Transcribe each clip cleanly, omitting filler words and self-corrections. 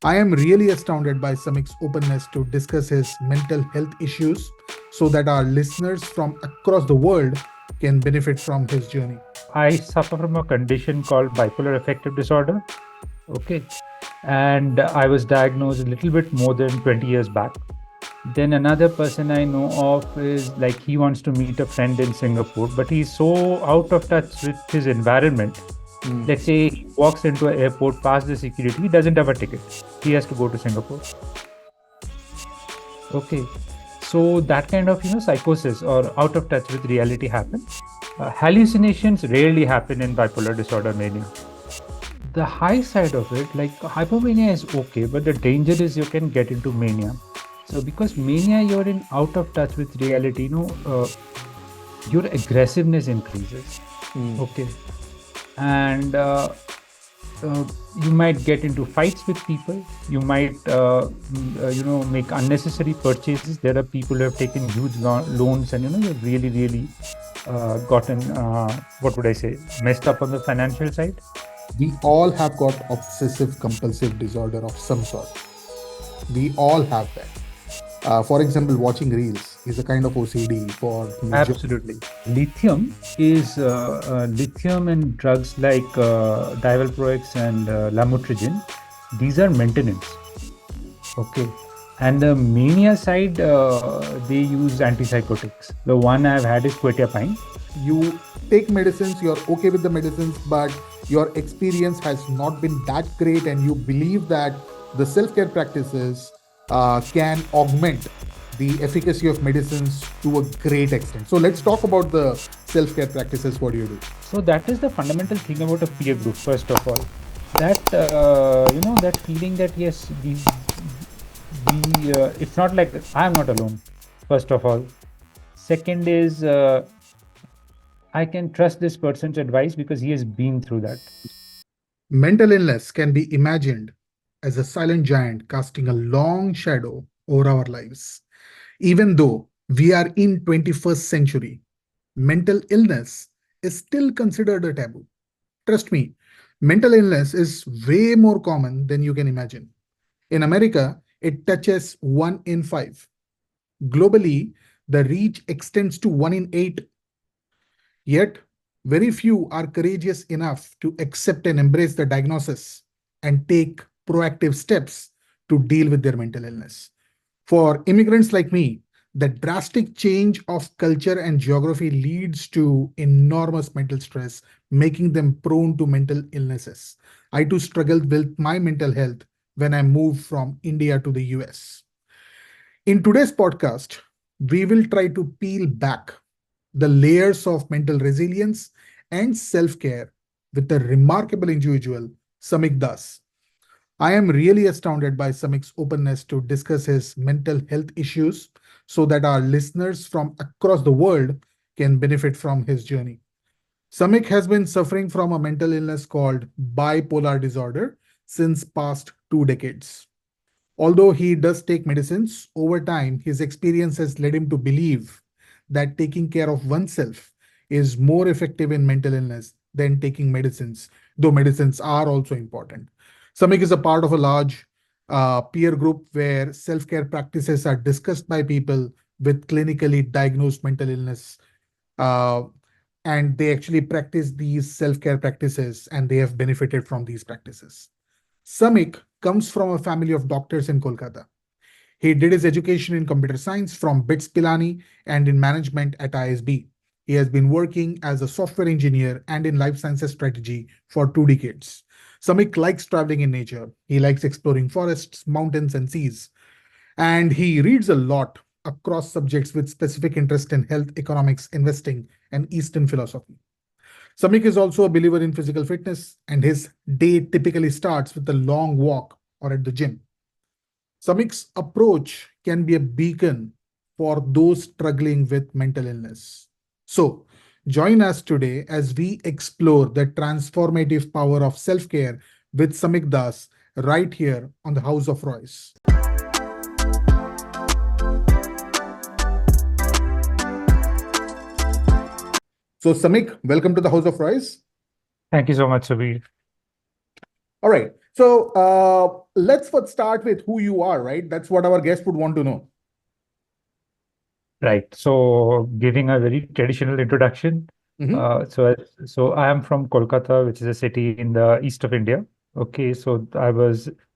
I am really astounded by Samik's openness to discuss his mental health issues so that our listeners from across the world can benefit from his journey. I suffer from a condition called bipolar affective disorder. Okay. And I was diagnosed a little bit more than 20 years back. Then another person I know of is like he wants to meet a friend in Singapore, but he's so out of touch with his environment. Hmm. Let's say he walks into an airport, past the security, he doesn't have a ticket. He has to go to Singapore. Okay. So that kind of psychosis or out of touch with reality happen. Hallucinations rarely happen in bipolar disorder mania. The high side of it, like hypomania is okay, but the danger is you can get into mania. So because mania, you're in out of touch with reality, your aggressiveness increases. Hmm. Okay. And uh, you might get into fights with people. You might make unnecessary purchases. There are people who have taken huge loans, and you've really really gotten what would I say, messed up on the financial side. We all have got obsessive compulsive disorder of some sort. We all have that. For example, watching reels is a kind of OCD for major. Absolutely. Lithium and drugs like divalproex and lamotrigine, these are maintenance. Okay. And the mania side, they use antipsychotics. The one I've had is quetiapine. You take medicines, you're okay with the medicines, but your experience has not been that great, and you believe that the self care practices can augment the efficacy of medicines to a great extent. So, let's talk about the self care practices. What do you do? So that is the fundamental thing about a peer group. First of all, that that feeling that yes, we it's not like I'm not alone. First of all, second is I can trust this person's advice because he has been through that. Mental illness can be imagined as a silent giant casting a long shadow over our lives. Even though we are in 21st century, mental illness is still considered a taboo. Trust me, mental illness is way more common than you can imagine. In America, it touches 1 in 5. Globally, the reach extends to 1 in 8. Yet, very few are courageous enough to accept and embrace the diagnosis and take proactive steps to deal with their mental illness. For immigrants like me, the drastic change of culture and geography leads to enormous mental stress, making them prone to mental illnesses. I too struggled with my mental health when I moved from India to the US. In today's podcast, we will try to peel back the layers of mental resilience and self care with the remarkable individual, Samik Das. I am really astounded by Samik's openness to discuss his mental health issues so that our listeners from across the world can benefit from his journey. Samik has been suffering from a mental illness called bipolar disorder since past 2 decades. Although he does take medicines, over time his experience has led him to believe that taking care of oneself is more effective in mental illness than taking medicines, though medicines are also important. Samik is a part of a large peer group where self care practices are discussed by people with clinically diagnosed mental illness. Uh, and they actually practice these self care practices and they have benefited from these practices. Samik comes from a family of doctors in Kolkata. He did his education in computer science from BITS Pilani and in management at ISB. He has been working as a software engineer and in life sciences strategy for 2 decades. Samik likes traveling in nature. He likes exploring forests, mountains, and seas. And he reads a lot across subjects with specific interest in health, economics, investing, and Eastern philosophy. Samik is also a believer in physical fitness, and his day typically starts with a long walk or at the gym. Samik's approach can be a beacon for those struggling with mental illness. So, join us today as we explore the transformative power of self care with Samik Das right here on the House of Royce. So, Samik, welcome to the House of Royce. Thank you so much, Sabir. All right. So let's first start with who you are, right? That's what our guest would want to know. Right. So, giving a very traditional introduction. Mm-hmm. So I am from Kolkata, which is a city in the east of India. Okay. I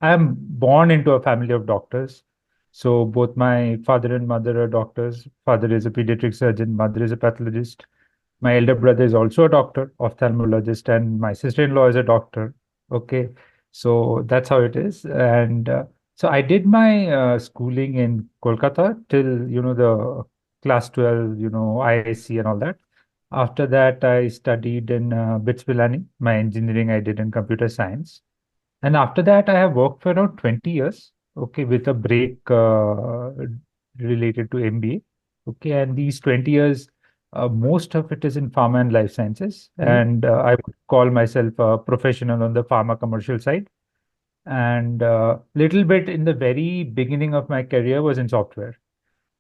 am born into a family of doctors. So both my father and mother are doctors. Father is a pediatric surgeon, mother is a pathologist. My elder brother is also a doctor, ophthalmologist, and my sister-in-law is a doctor. Okay. So that's how it is. And so I did my schooling in Kolkata till, the class 12, IIC and all that. After that, I studied in BITS Pilani. My engineering I did in computer science. And after that, I have worked for around 20 years, okay, with a break related to MBA. Okay, and these 20 years, most of it is in pharma and life sciences. Mm-hmm. And I would call myself a professional on the pharma commercial side. And little bit in the very beginning of my career was in software.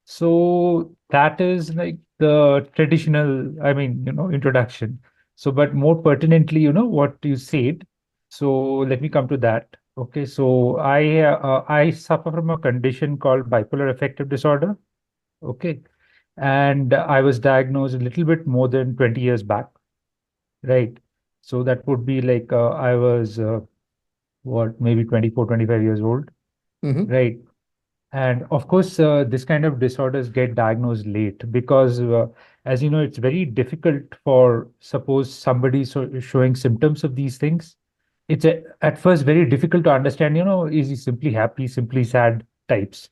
So that is like the traditional, I mean, introduction. So, but more pertinently, what you said. So let me come to that. Okay, so I suffer from a condition called bipolar affective disorder. Okay, and I was diagnosed a little bit more than 20 years back. Right. So that would be like I was what, maybe 24, 25 years old. Mm-hmm. Right. And of course, this kind of disorders get diagnosed late because, as you know, it's very difficult for suppose somebody showing symptoms of these things. It's at first very difficult to understand, is he simply happy, simply sad types.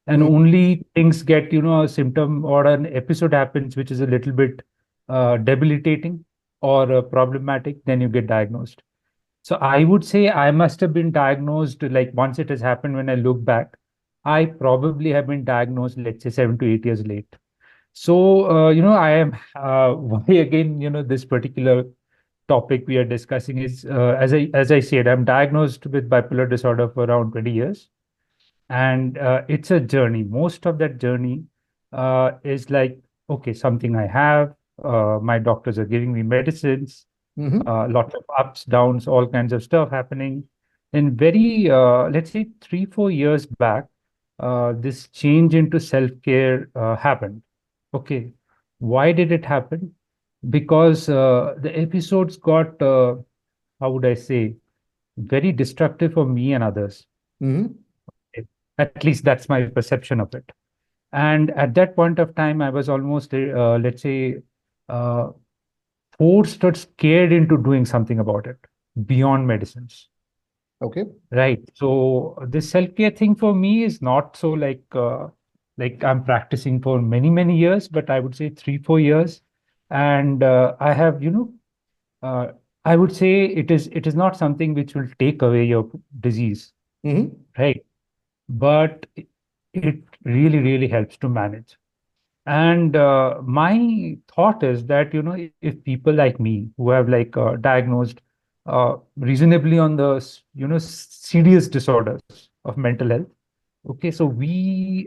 And only things get, a symptom or an episode happens, which is a little bit debilitating or problematic, then you get diagnosed. So I would say I must have been diagnosed like once it has happened when I look back. I probably have been diagnosed, let's say 7 to 8 years late. So, I am, why again, this particular topic we are discussing is, as I said, I'm diagnosed with bipolar disorder for around 20 years. And it's a journey. Most of that journey is like, okay, something I have, my doctors are giving me medicines, Mm-hmm. lots of ups, downs, all kinds of stuff happening. And very, let's say 3, 4 years back, this change into self-care happened. Okay. Why did it happen? Because the episodes got, how would I say, very destructive for me and others. Mm-hmm. Okay. At least that's my perception of it. And at that point of time, I was almost, let's say, uh, forced or scared into doing something about it beyond medicines. Okay. Right. So this self-care thing for me is not so like I'm practicing for many, many years, but I would say 3, 4 years. And I have, uh, I would say it is not something which will take away your disease, Mm-hmm. right? But it really, really helps to manage. And my thought is that, if people like me who have like diagnosed reasonably on the, serious disorders of mental health, okay, so we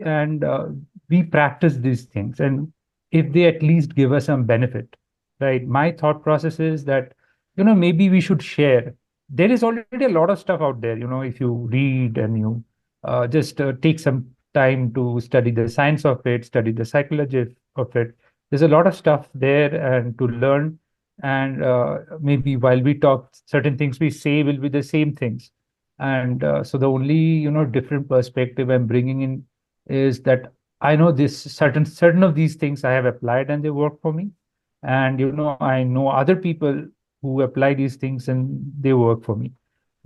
practice these things. And if they at least give us some benefit, right? My thought process is that, maybe we should share. There is already a lot of stuff out there, if you read and you just take some time to study the science of it, study the psychology of it. There's a lot of stuff there and to learn. And maybe while we talk, certain things we say will be the same things. And so the only, different perspective I'm bringing in is that I know this certain of these things I have applied and they work for me. And, I know other people who apply these things and they work for me.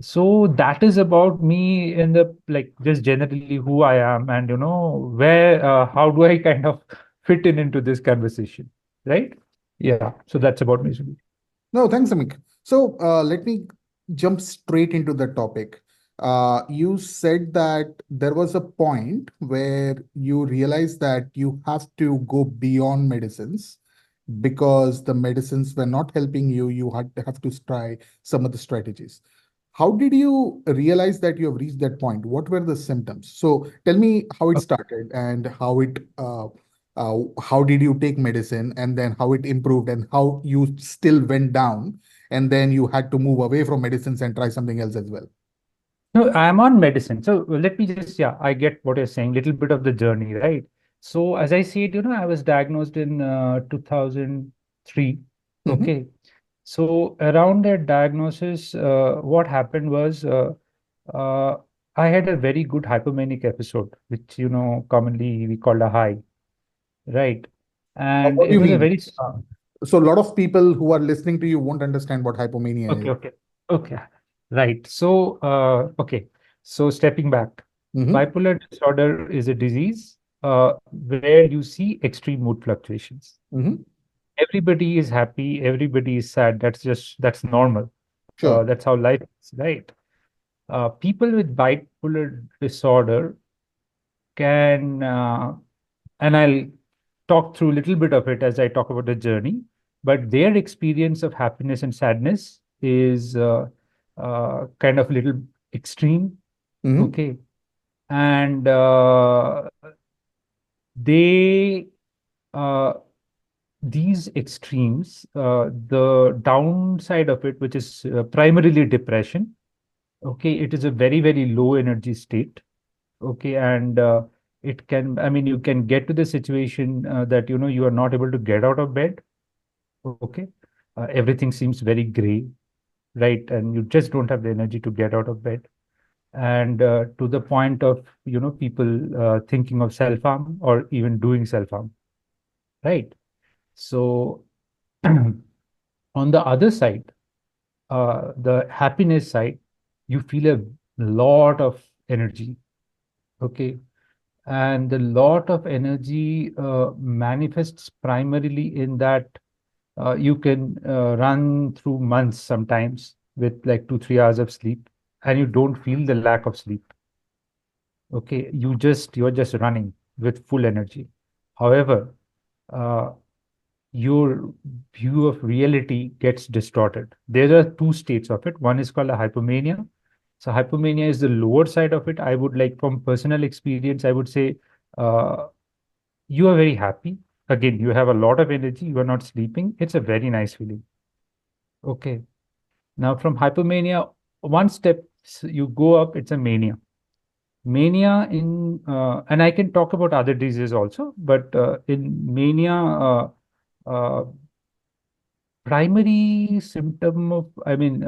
So that is about me in the like just generally who I am and where how do I kind of fit in into this conversation, right? Yeah. So that's about me, Sudhir. No, thanks, Samik. So let me jump straight into the topic. You said that there was a point where you realized that you have to go beyond medicines because the medicines were not helping you. You had to have to try some of the strategies. How did you realize that you have reached that point? What were the symptoms? So tell me how it started and how did you take medicine and then how it improved and how you still went down and then you had to move away from medicines and try something else as well. No, I'm on medicine. So let me just, yeah, I get what you're saying, little bit of the journey, right? So as I said, I was diagnosed in 2003. Mm-hmm. Okay. So around that diagnosis, what happened was uh, I had a very good hypomanic episode, which, commonly we call a high, right? And What do it you was a mean? very, So a lot of people who are listening to you won't understand what hypomania okay, is. okay, okay, right. So, okay. So stepping back, Mm-hmm. bipolar disorder is a disease where you see extreme mood fluctuations. Mm-hmm. Everybody is happy, everybody is sad. That's normal. Sure. That's how life is, right? People with bipolar disorder can, and I'll talk through a little bit of it as I talk about the journey, but their experience of happiness and sadness is kind of little extreme, Mm-hmm. okay? And they, uh, these extremes, the downside of it, which is primarily depression, okay, it is a very, very low energy state. Okay, and it can, I mean, you can get to the situation that you are not able to get out of bed. Okay, everything seems very gray, right? And you just don't have the energy to get out of bed. And to the point of people thinking of self harm or even doing self harm, right? So on the other side, the happiness side, you feel a lot of energy. Okay, and the lot of energy manifests primarily in that you can run through months sometimes with like 2 3 hours of sleep, and you don't feel the lack of sleep. Okay, you're just running with full energy. However, uh, your view of reality gets distorted. There are two states of it. One is called a hypomania. So hypomania is the lower side of it. I would like, from personal experience, I would say uh, you are very happy. Again, you have a lot of energy. You are not sleeping. It's a very nice feeling. Okay. Now, from hypomania, one step you go up, it's a mania. Mania and I can talk about other diseases also, but in mania, primary symptom of, I mean,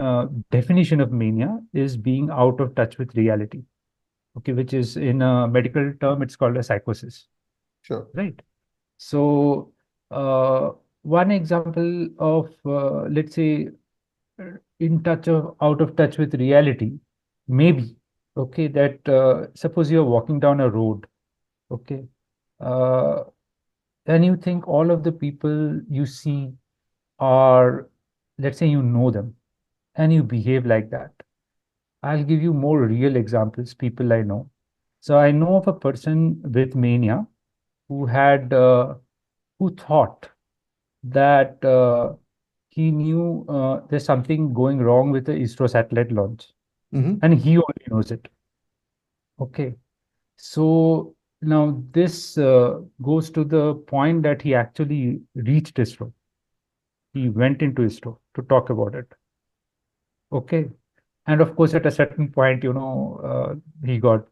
definition of mania is being out of touch with reality. Okay, which is in a medical term, it's called a psychosis, Sure. right? So, one example of, let's say, out of touch with reality, maybe, okay, that suppose you're walking down a road, okay, uh, and you think all of the people you see are, let's say, you know them, and you behave like that. I'll give you more real examples, people I know. So I know of a person with mania who had, who thought that he knew there's something going wrong with the ISRO satellite launch, Mm-hmm. and he only knows it. Okay. So now this goes to the point that he actually reached ISRO. He went into ISRO to talk about it. Okay. And of course, at a certain point, he got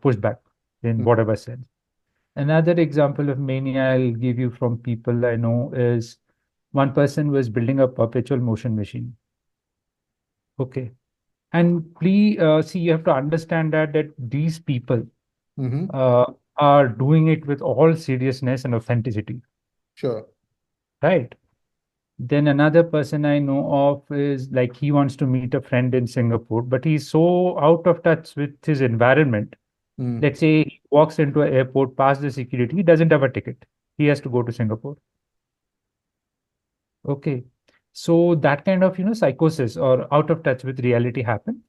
pushed back in whatever sense. Another example of mania I'll give you from people I know is one person was building a perpetual motion machine. Okay. And please see, you have to understand that these people Mm-hmm. uh, are doing it with all seriousness and authenticity, Sure. right? Then another person I know of is like he wants to meet a friend in Singapore, but he's so out of touch with his environment. Mm. Let's say he walks into an airport, past the security, he doesn't have a ticket. He has to go to Singapore. Okay. So that kind of, psychosis or out of touch with reality happen.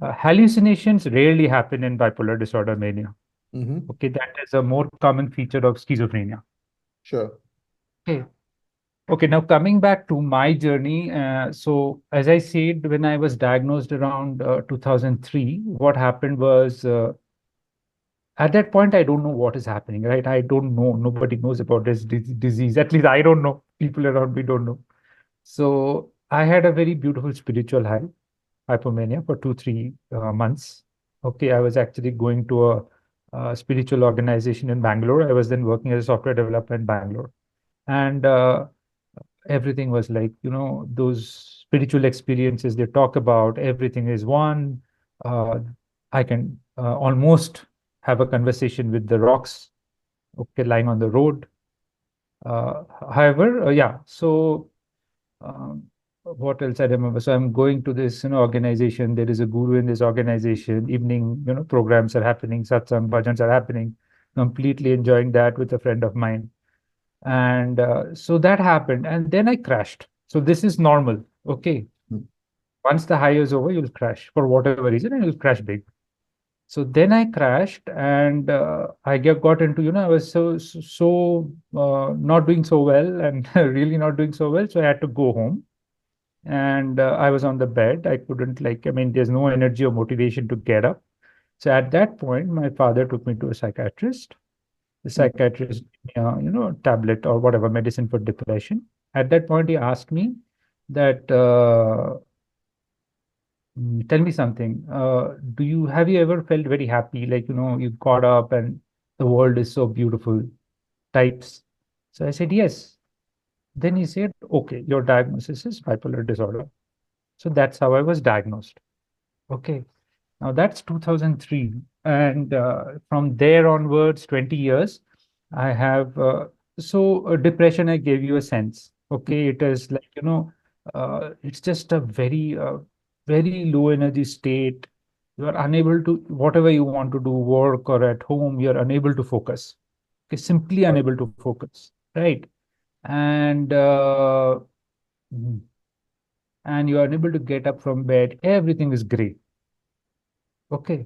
Hallucinations rarely happen in bipolar disorder mania. Mm-hmm. Okay, that is a more common feature of schizophrenia. Sure. Okay. Okay, now coming back to my journey. So, as I said, when I was diagnosed around 2003, what happened was at that point, I don't know what is happening, right? I don't know. Nobody knows about this disease. At least I don't know. People around me don't know. So, I had a very beautiful spiritual high. hypomania for 2, 3 months. Okay, I was actually going to a spiritual organization in Bangalore. I was then working as a software developer in Bangalore, and everything was like, those spiritual experiences they talk about. Everything is one. Uh, I can almost have a conversation with the rocks, okay, lying on the road. However, yeah. So um, what else I remember? So I'm going to this, organization. There is a guru in this organization. Evening, programs are happening, satsang, bhajans are happening. Completely enjoying that with a friend of mine. And so that happened, and then I crashed. So this is normal. Okay. Mm. Once the high is over, you'll crash for whatever reason, and you'll crash big. So then I crashed, and got into, I was so not doing so well, and really not doing so well. So I had to go home, and I was on the bed. I couldn't, like, I mean, there's no energy or motivation to get up. So at that point, my father took me to a psychiatrist. The Mm. psychiatrist gave me a, tablet or whatever medicine for depression. At that point, he asked me that, tell me something. Do you have you ever felt very happy, like, you got up and the world is so beautiful types? So I said yes. Then he said, okay, your diagnosis is bipolar disorder. So that's how I was diagnosed. Okay. Now that's 2003. And from there onwards, 20 years, I have. Depression, I gave you a sense. Okay. It is like, it's just a very low energy state. You are unable to, whatever you want to do, work or at home, you're unable to focus. Okay. Simply Got it. unable to focus. Right. And, mm, and you are unable to get up from bed. Everything is gray. Okay.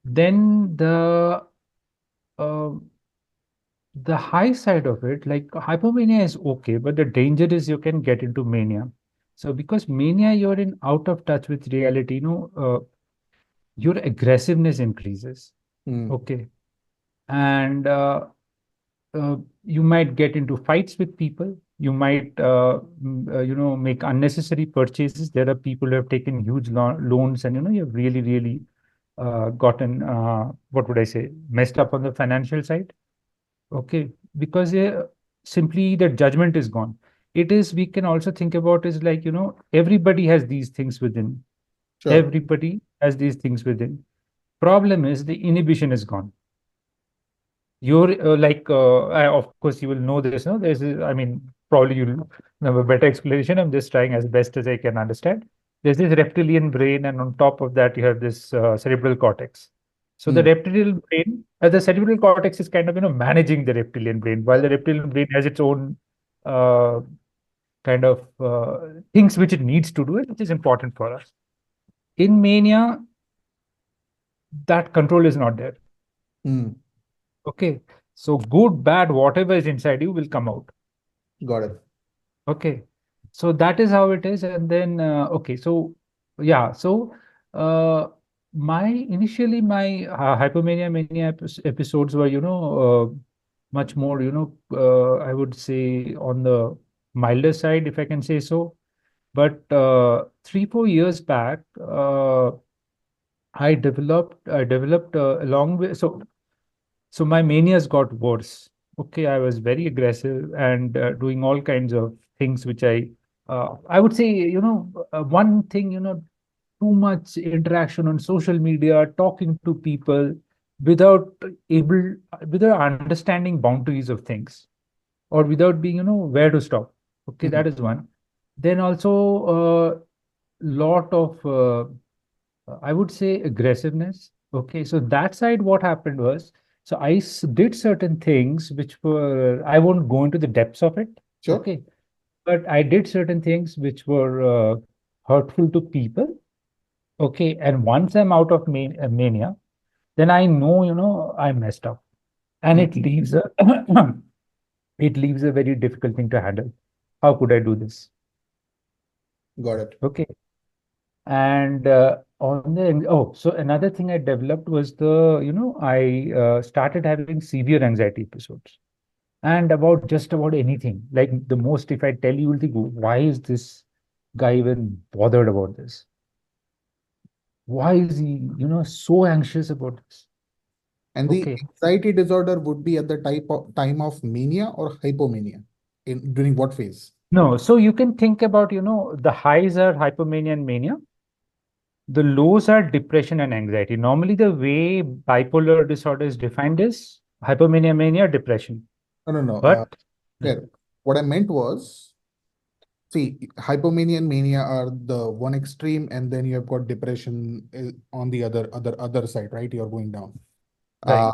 Then uh, the high side of it, like hypomania is okay, but the danger is you can get into mania. So because mania, you're in out of touch with reality, your aggressiveness increases. Mm. Okay. And uh, you might get into fights with people. You might, make unnecessary purchases. There are people who have taken huge loans, and, you've really, really gotten, what would I say, messed up on the financial side. Okay, because simply the judgment is gone. It is, we can also think about is like, everybody has these things within. Sure. Everybody has these things within. Problem is the inhibition is gone. You're of course, you will know this, no? I mean, probably you'll have a better explanation. I'm just trying as best as I can understand. There's this reptilian brain, and on top of that, you have this cerebral cortex. So the Mm. reptilian brain, the cerebral cortex is kind of, managing the reptilian brain, while the reptilian brain has its own uh, kind of things which it needs to do, which is important for us. In mania, that control is not there. Mm. Okay. So good, bad, whatever is inside you will come out. Got it. Okay. So that is how it is. And then, okay. So, yeah. So, uh, initially, my hypomania mania episodes were, much more, I would say on the milder side, if I can say so. But 3, 4 years back, I developed along with, so my manias got worse. Okay, I was very aggressive and doing all kinds of things which I would say, one thing, too much interaction on social media, talking to people without able, without understanding boundaries of things, or without being, where to stop. Okay, Mm. that is one. Then also lot of I would say aggressiveness. Okay, so that side, what happened was, so did certain things which were, I won't go into the depths of it. Sure. Okay, but I did certain things which were hurtful to people. Okay, and once I'm out of mania, then I know, I messed up, and Mm. it leaves a it leaves a very difficult thing to handle. How could I do this? Got it. Okay. And so another thing I developed was I started having severe anxiety episodes, and about just about anything. Like the most, if I tell you, you'll think, why is this guy even bothered about this? Why is he, so anxious about this? And the Okay. anxiety disorder would be at the type of time of mania or hypomania. In during what phase? No, so you can think about, the highs are hypomania and mania. The lows are depression and anxiety. Normally, the way bipolar disorder is defined is hypomania, mania, depression. No, no, no. But Fair. What I meant was, see, hypomania and mania are the one extreme, and then you have got depression on the other side, right? You're going down. Uh, right.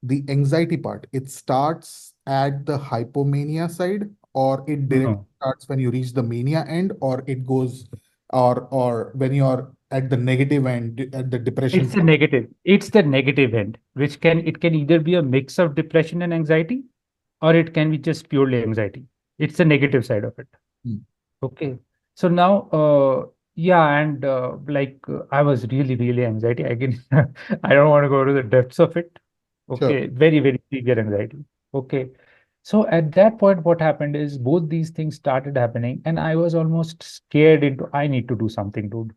the anxiety part, it starts at the hypomania side, or it directly No, starts when you reach the mania end, or it goes, or when you're at the negative end, at the depression it's the side. negative. It's the negative end, which can either be a mix of depression and anxiety, or it can be just purely anxiety. It's the negative side of it. Hmm. Okay. So now, yeah, and I was really, really anxiety. I can, I don't want to go to the depths of it. Sure. Okay. Very, very severe anxiety. Okay. So at that point, what happened is both these things started happening, and I was almost scared into, I need to do something, dude.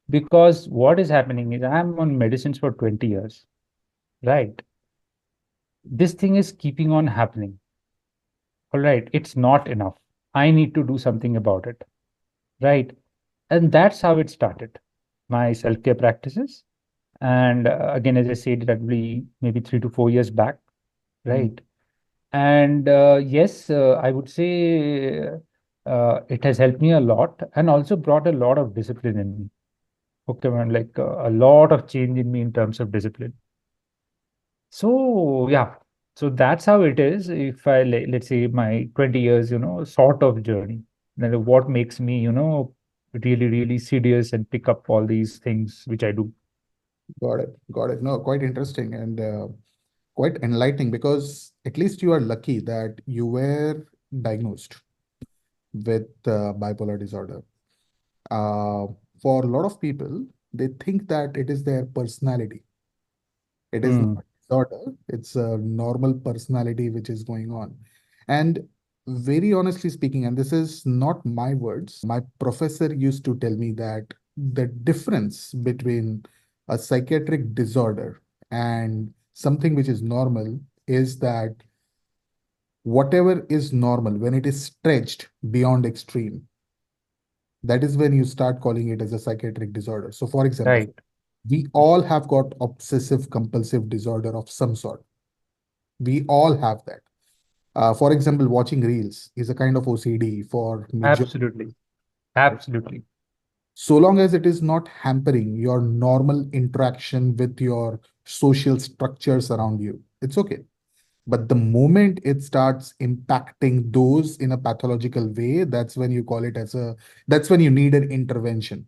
Because what is happening is I'm on medicines for 20 years, right? This thing is keeping on happening. All right. It's not enough. I need to do something about it. Right. And that's how it started, my self-care practices. And again, as I said, that will be maybe 3 to 4 years back, Hmm. right? And yes, I would say it has helped me a lot and also brought a lot of discipline in me. Okay, man, like a lot of change in me in terms of discipline. So yeah, so that's how it is. If I let's say my 20 years, sort of journey, then what makes me, really, really serious and pick up all these things which I do. Got it. Got it. No, quite interesting and quite enlightening, because at least you are lucky that you were diagnosed with bipolar disorder. Uh, for a lot of people, they think that it is their personality. It is not Hmm. a disorder, it's a normal personality which is going on. And very honestly speaking, and this is not my words, my professor used to tell me that the difference between a psychiatric disorder and something which is normal is that whatever is normal, when it is stretched beyond extreme, that is when you start calling it as a psychiatric disorder. So, for example, Right. we all have got obsessive compulsive disorder of some sort. We all have that. For example, watching reels is a kind of OCD for major. Absolutely. Absolutely. So long as it is not hampering your normal interaction with your social structures around you, it's okay. But the moment it starts impacting those in a pathological way, that's when you call it as a, that's when you need an intervention,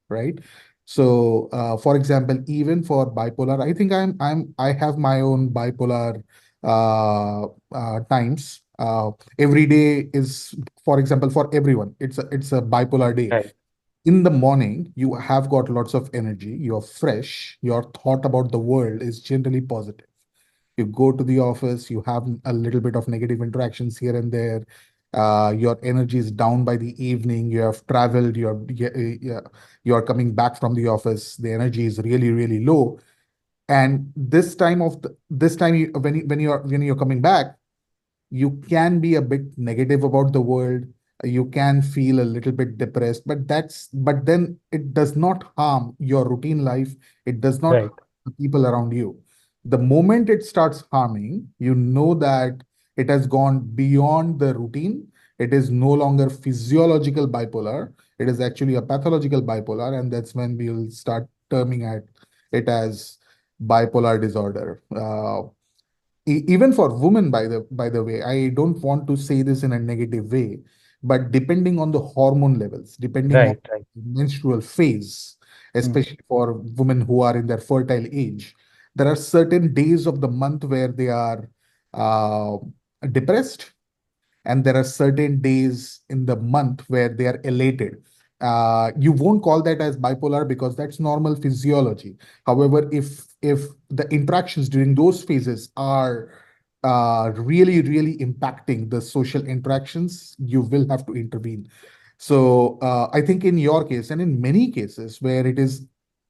right? So, for example, even for bipolar, I think I have my own bipolar times. Every day is, for example, for everyone, it's a bipolar day. Right. In the morning, you have got lots of energy, you're fresh, your thought about the world is generally positive. You go to the office, you have a little bit of negative interactions here and there. Your energy is down by the evening. You have traveled. You're coming back from the office. The energy is really really low. And this time when you're coming back, you can be a bit negative about the world. You can feel a little bit depressed, but then it does not harm your routine life. It does not Right. harm the people around you. The moment it starts harming, you know that it has gone beyond the routine. It is no longer physiological bipolar. It is actually a pathological bipolar, and that's when we'll start terming at it as bipolar disorder. Even for women, by the way, I don't want to say this in a negative way, but depending on the hormone levels, depending on Right. Right. menstrual phase, Hmm. especially for women who are in their fertile age, there are certain days of the month where they are uh, depressed, and there are certain days in the month where they are elated. You won't call that as bipolar because that's normal physiology. However, if the interactions during those phases are really really impacting the social interactions, you will have to intervene. So I think in your case and in many cases where it is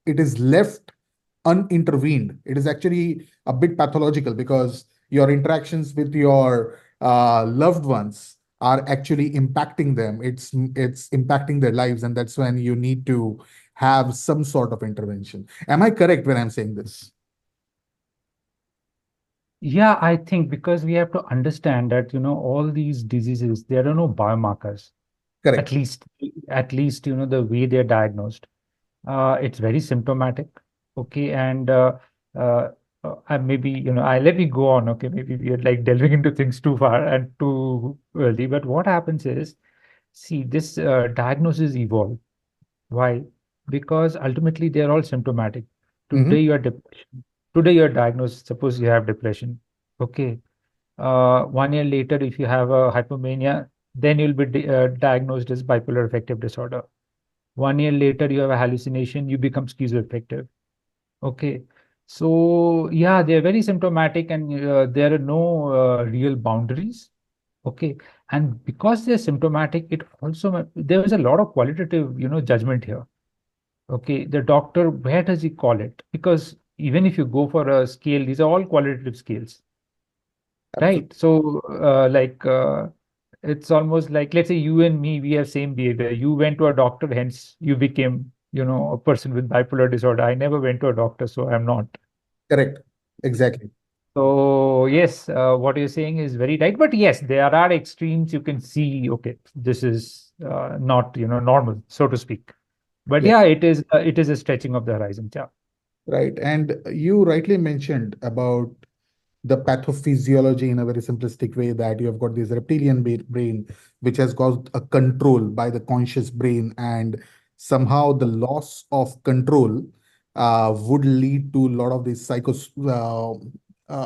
it is left unintervened, it is actually a bit pathological, because your interactions with your loved ones are actually impacting them. It's impacting their lives, and that's when you need to have some sort of intervention. Am I correct when I'm saying this? Yeah, I think because we have to understand that, all these diseases, there are no biomarkers, at Correct. least, at least, the way they're diagnosed. It's very symptomatic. Okay. Uh, and maybe, I let me go on. Okay. Maybe we are like delving into things too far and too early. But what happens is, see, this diagnosis evolve. Why? Because ultimately they're all symptomatic. Hmm. Today you are depression. Today you're diagnosed. Suppose you have depression. Okay. 1 year later, if you have a hypomania, then you'll be diagnosed as bipolar affective disorder. 1 year later, you have a hallucination, you become schizoaffective. Okay. So, yeah, they're very symptomatic and there are no real boundaries. Okay. And because they're symptomatic, it also, there is a lot of qualitative, judgment here. Okay. The doctor, where does he call it? Because even if you go for a scale, these are all qualitative scales. Absolutely. Right. So, it's almost like, let's say you and me, we have same behavior. You went to a doctor, hence you became, a person with bipolar disorder. I never went to a doctor, so I'm not. Correct. Exactly. So, yes, what you're saying is very right. But yes, there are extremes you can see, okay, this is not, normal, so to speak. But Yes. yeah, it is a stretching of the horizon. Yeah. Right. And you rightly mentioned about the pathophysiology in a very simplistic way, that you have got this reptilian brain, which has got a control by the conscious brain, and somehow the loss of control would lead to a lot of these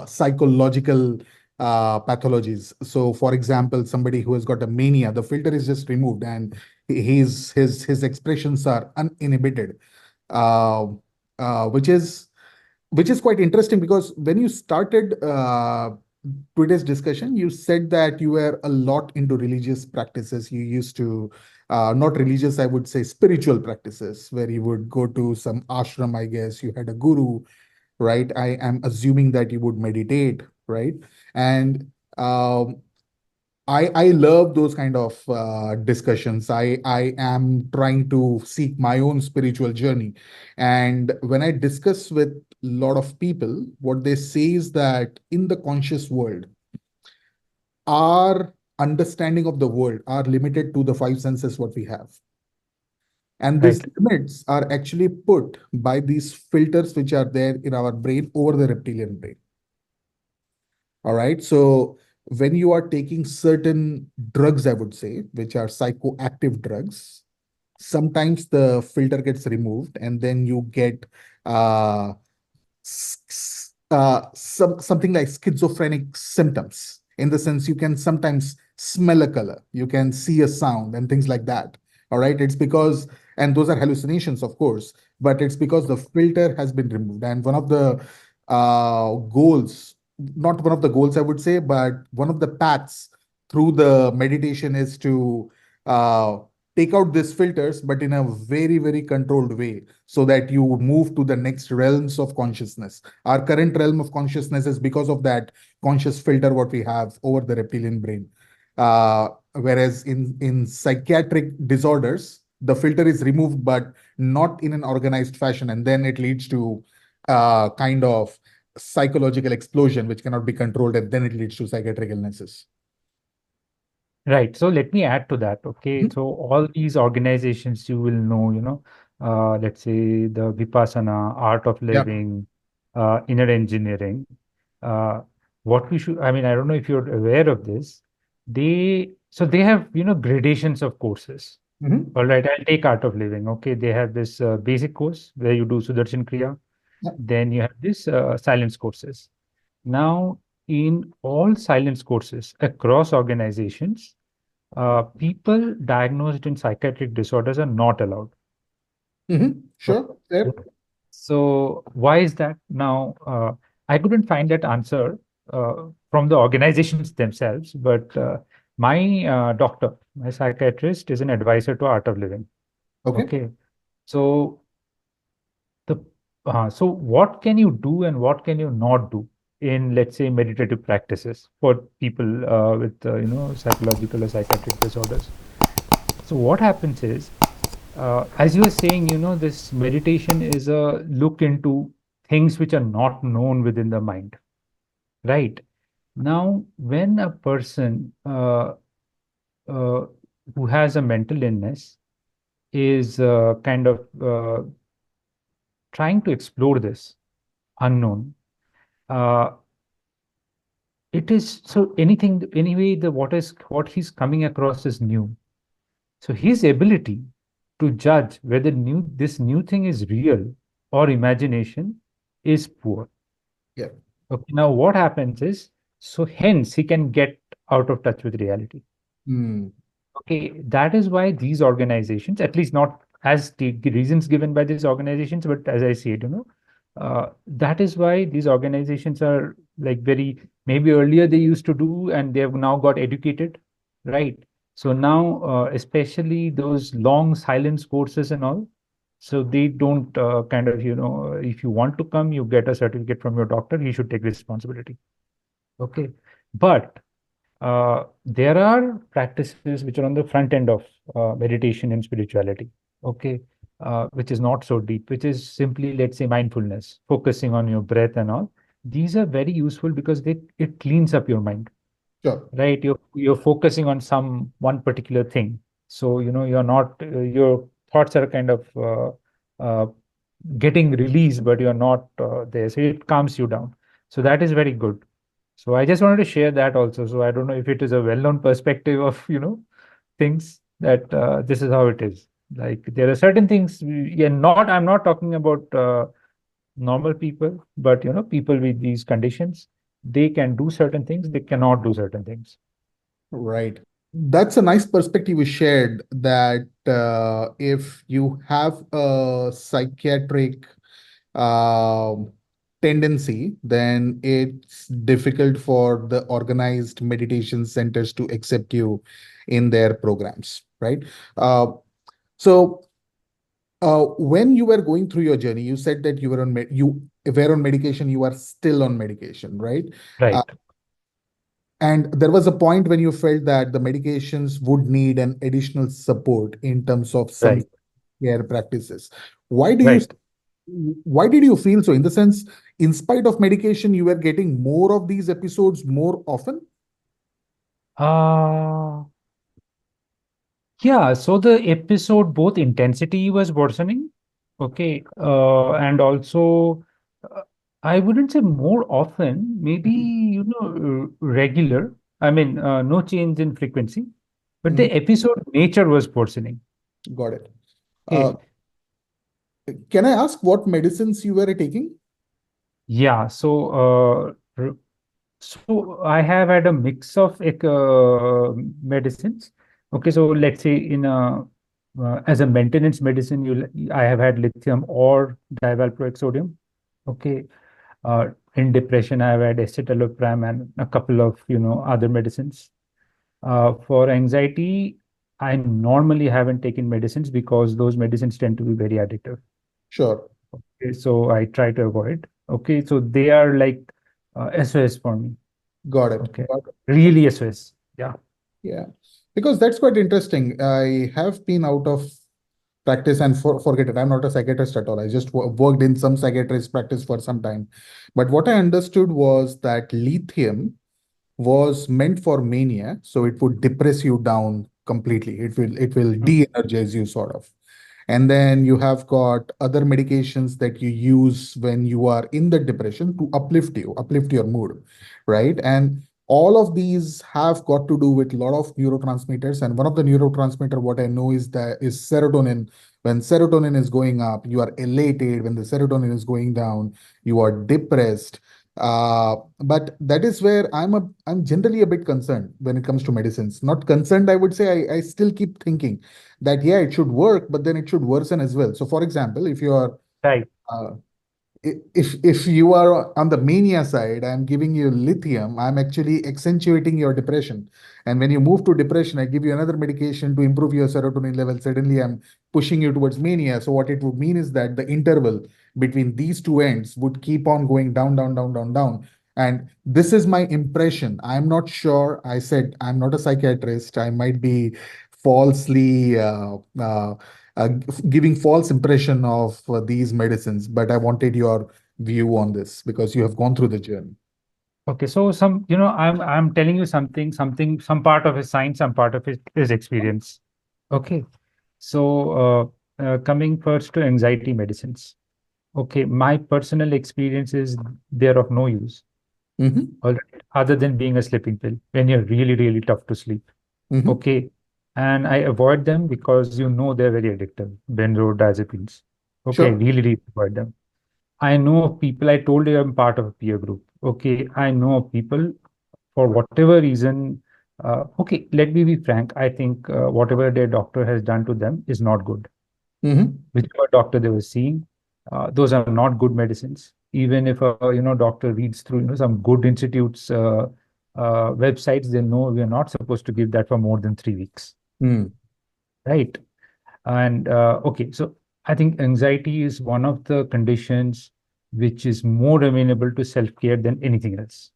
psychological pathologies. So, for example, somebody who has got a mania, the filter is just removed, and his expressions are uninhibited, uh, which is quite interesting, because when you started today's discussion, you said that you were a lot into religious practices. You used to, not religious, I would say spiritual practices, where you would go to some ashram, I guess. You had a guru, right? I am assuming that you would meditate, right? And I love those kind of discussions. I am trying to seek my own spiritual journey, and when I discuss with a lot of people, what they say is that in the conscious world, our understanding of the world are limited to the five senses what we have, and these Right. limits are actually put by these filters which are there in our brain over the reptilian brain. All right. So when you are taking certain drugs, I would say, which are psychoactive drugs, sometimes the filter gets removed, and then you get uh, something like schizophrenic symptoms, in the sense you can sometimes smell a color, you can see a sound, and things like that. All right. It's because, and those are hallucinations, of course, but it's because the filter has been removed. And one of the goals, not one of the goals, I would say, but one of the paths through the meditation is to uh, take out these filters, but in a very, very controlled way, so that you move to the next realms of consciousness. Our current realm of consciousness is because of that conscious filter what we have over the reptilian brain. Whereas in psychiatric disorders, the filter is removed, but not in an organized fashion, and then it leads to kind of psychological explosion which cannot be controlled, and then it leads to psychiatric illnesses. Right. So let me add to that. Okay. Mhm. So all these organizations you will know, let's say the Vipassana, Art of Yeah. Living, Inner Engineering. Uh, what we should, I mean, I don't know if you're aware of this. So they have, gradations of courses. Mhm. All right. I'll take Art of Living. Okay. They have this basic course where you do Sudarshan Kriya. Yeah. Then you have this silence courses. Now, in all silence courses across organizations, people diagnosed in psychiatric disorders are not allowed. Mhm. Okay. Sure. There. So why is that? Now, I couldn't find that answer from the organizations themselves, but my doctor, my psychiatrist, is an advisor to Art of Living. Okay. Okay. So the So what can you do and what can you not do in, let's say, meditative practices for people with, psychological or psychiatric disorders? So what happens is, as you were saying, this meditation is a look into things which are not known within the mind, right? Now, when a person uh, who has a mental illness is kind of trying to explore this unknown, uh, it is so anything anyway. What he's coming across is new. So his ability to judge whether this new thing is real or imagination is poor. Yeah. Okay, now what happens is, so hence he can get out of touch with reality. Hmm. Okay, that is why these organizations, at least not as the reasons given by these organizations, but as I see it, that is why these organizations are like very, maybe earlier they used to do and they have now got educated, right? So now, especially those long silence courses and all, so they don't kind of, if you want to come, you get a certificate from your doctor, he should take responsibility. Okay. But there are practices which are on the front end of meditation and spirituality, okay, which is not so deep, which is simply, let's say, mindfulness, focusing on your breath and all. These are very useful because it cleans up your mind, Sure. right? You're focusing on some one particular thing, so you're not your thoughts are kind of uh, getting released, but you're not there, so it calms you down. So that is very good. So I just wanted to share that also. So I don't know if it is a well-known perspective of, things that this is how it is. Like there are certain things, I'm not talking about normal people, but people with these conditions, they can do certain things, they cannot do certain things. Right. That's a nice perspective you shared that if you have a psychiatric um tendency, then it's difficult for the organized meditation centers to accept you in their programs, right? Uh, so, when you were going through your journey, you said that you were on medication, you are still on medication, right? Uh, Right, and there was a point when you felt that the medications would need an additional support in terms of some right, care practices. Why do you right. why did you feel so? In the sense, in spite of medication, you were getting more of these episodes more often? Uh, Yeah, so the episode, both intensity was worsening, okay, and also uh, I wouldn't say more often, maybe Mhm. regular. I mean, no change in frequency, but Mhm. the episode nature was worsening. Got it. Uh, Okay, can I ask what medicines you were taking? yeah. So I have had a mix of medicines. Okay, so let's say in a as a maintenance medicine, I have had lithium or divalproic sodium. Okay, uh, in depression, I have had escitalopram and a couple of other medicines. For anxiety, I normally haven't taken medicines because those medicines tend to be very addictive. Sure. Okay, so I try to avoid. Okay, so they are like SOS for me. Got it. Okay. Got it. Really SOS. Yeah. Yeah, because that's quite interesting. I have been out of practice and forget it. I'm not a psychiatrist at all. I just worked in some psychiatrist practice for some time. But what I understood was that lithium was meant for mania, so it would depress you down completely. It will Mm. de-energize you sort of. And then you have got other medications that you use when you are in the depression to uplift your mood, right? And all of these have got to do with a lot of neurotransmitters. And one of the neurotransmitter, what I know is serotonin. When serotonin is going up, you are elated. When the serotonin is going down, you are depressed. But that is where I'm generally a bit concerned when it comes to medicines. Not concerned, I would say. I still keep thinking that yeah, it should work, but then it should worsen as well. So, for example, if you are Right. uh, if you are on the mania side, I'm giving you lithium, I'm actually accentuating your depression. And when you move to depression, I give you another medication to improve your serotonin level. Suddenly, I'm pushing you towards mania. So what it would mean is that the interval between these two ends would keep on going down, down, down, down, down. And this is my impression. I'm not sure. I said I'm not a psychiatrist. I might be falsely giving false impression of these medicines, but I wanted your view on this because you have gone through the journey. Okay, so I'm telling you something, some part of his science, some part of his experience. Okay, so coming first to anxiety medicines. Okay, my personal experience is they're of no use, Mm-hmm. all right, other than being a sleeping pill when you're really, really tough to sleep. Mm-hmm. Okay, and I avoid them because they're very addictive, benzodiazepines. Okay, Sure. really, really avoid them. I know of people, I told you I'm part of a peer group. Okay, I know of people for whatever reason. Okay, let me be frank. I think whatever their doctor has done to them is not good. Mm-hmm. Whichever doctor they were seeing, those are not good medicines. Even if a doctor reads through some good institutes websites, they know we are not supposed to give that for more than 3 weeks, Mm. right? And okay, so I think anxiety is one of the conditions which is more amenable to self-care than anything else.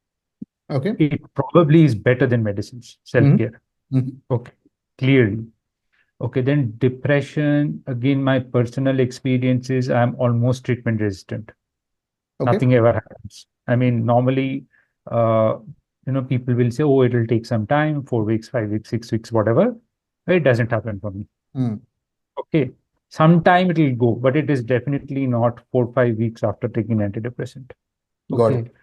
Okay. It probably is better than medicines, Mm-hmm. self-care. Mm-hmm. Okay, clearly. Okay, then depression, again, my personal experience is I'm almost treatment resistant. Okay. Nothing ever happens. I mean, normally, uh, people will say, oh, it'll take some time, 4 weeks, 5 weeks, 6 weeks, whatever. It doesn't happen for me. Mm. Okay. Sometime it will go, but it is definitely not 4 5 weeks after taking antidepressant. Got Okay. it.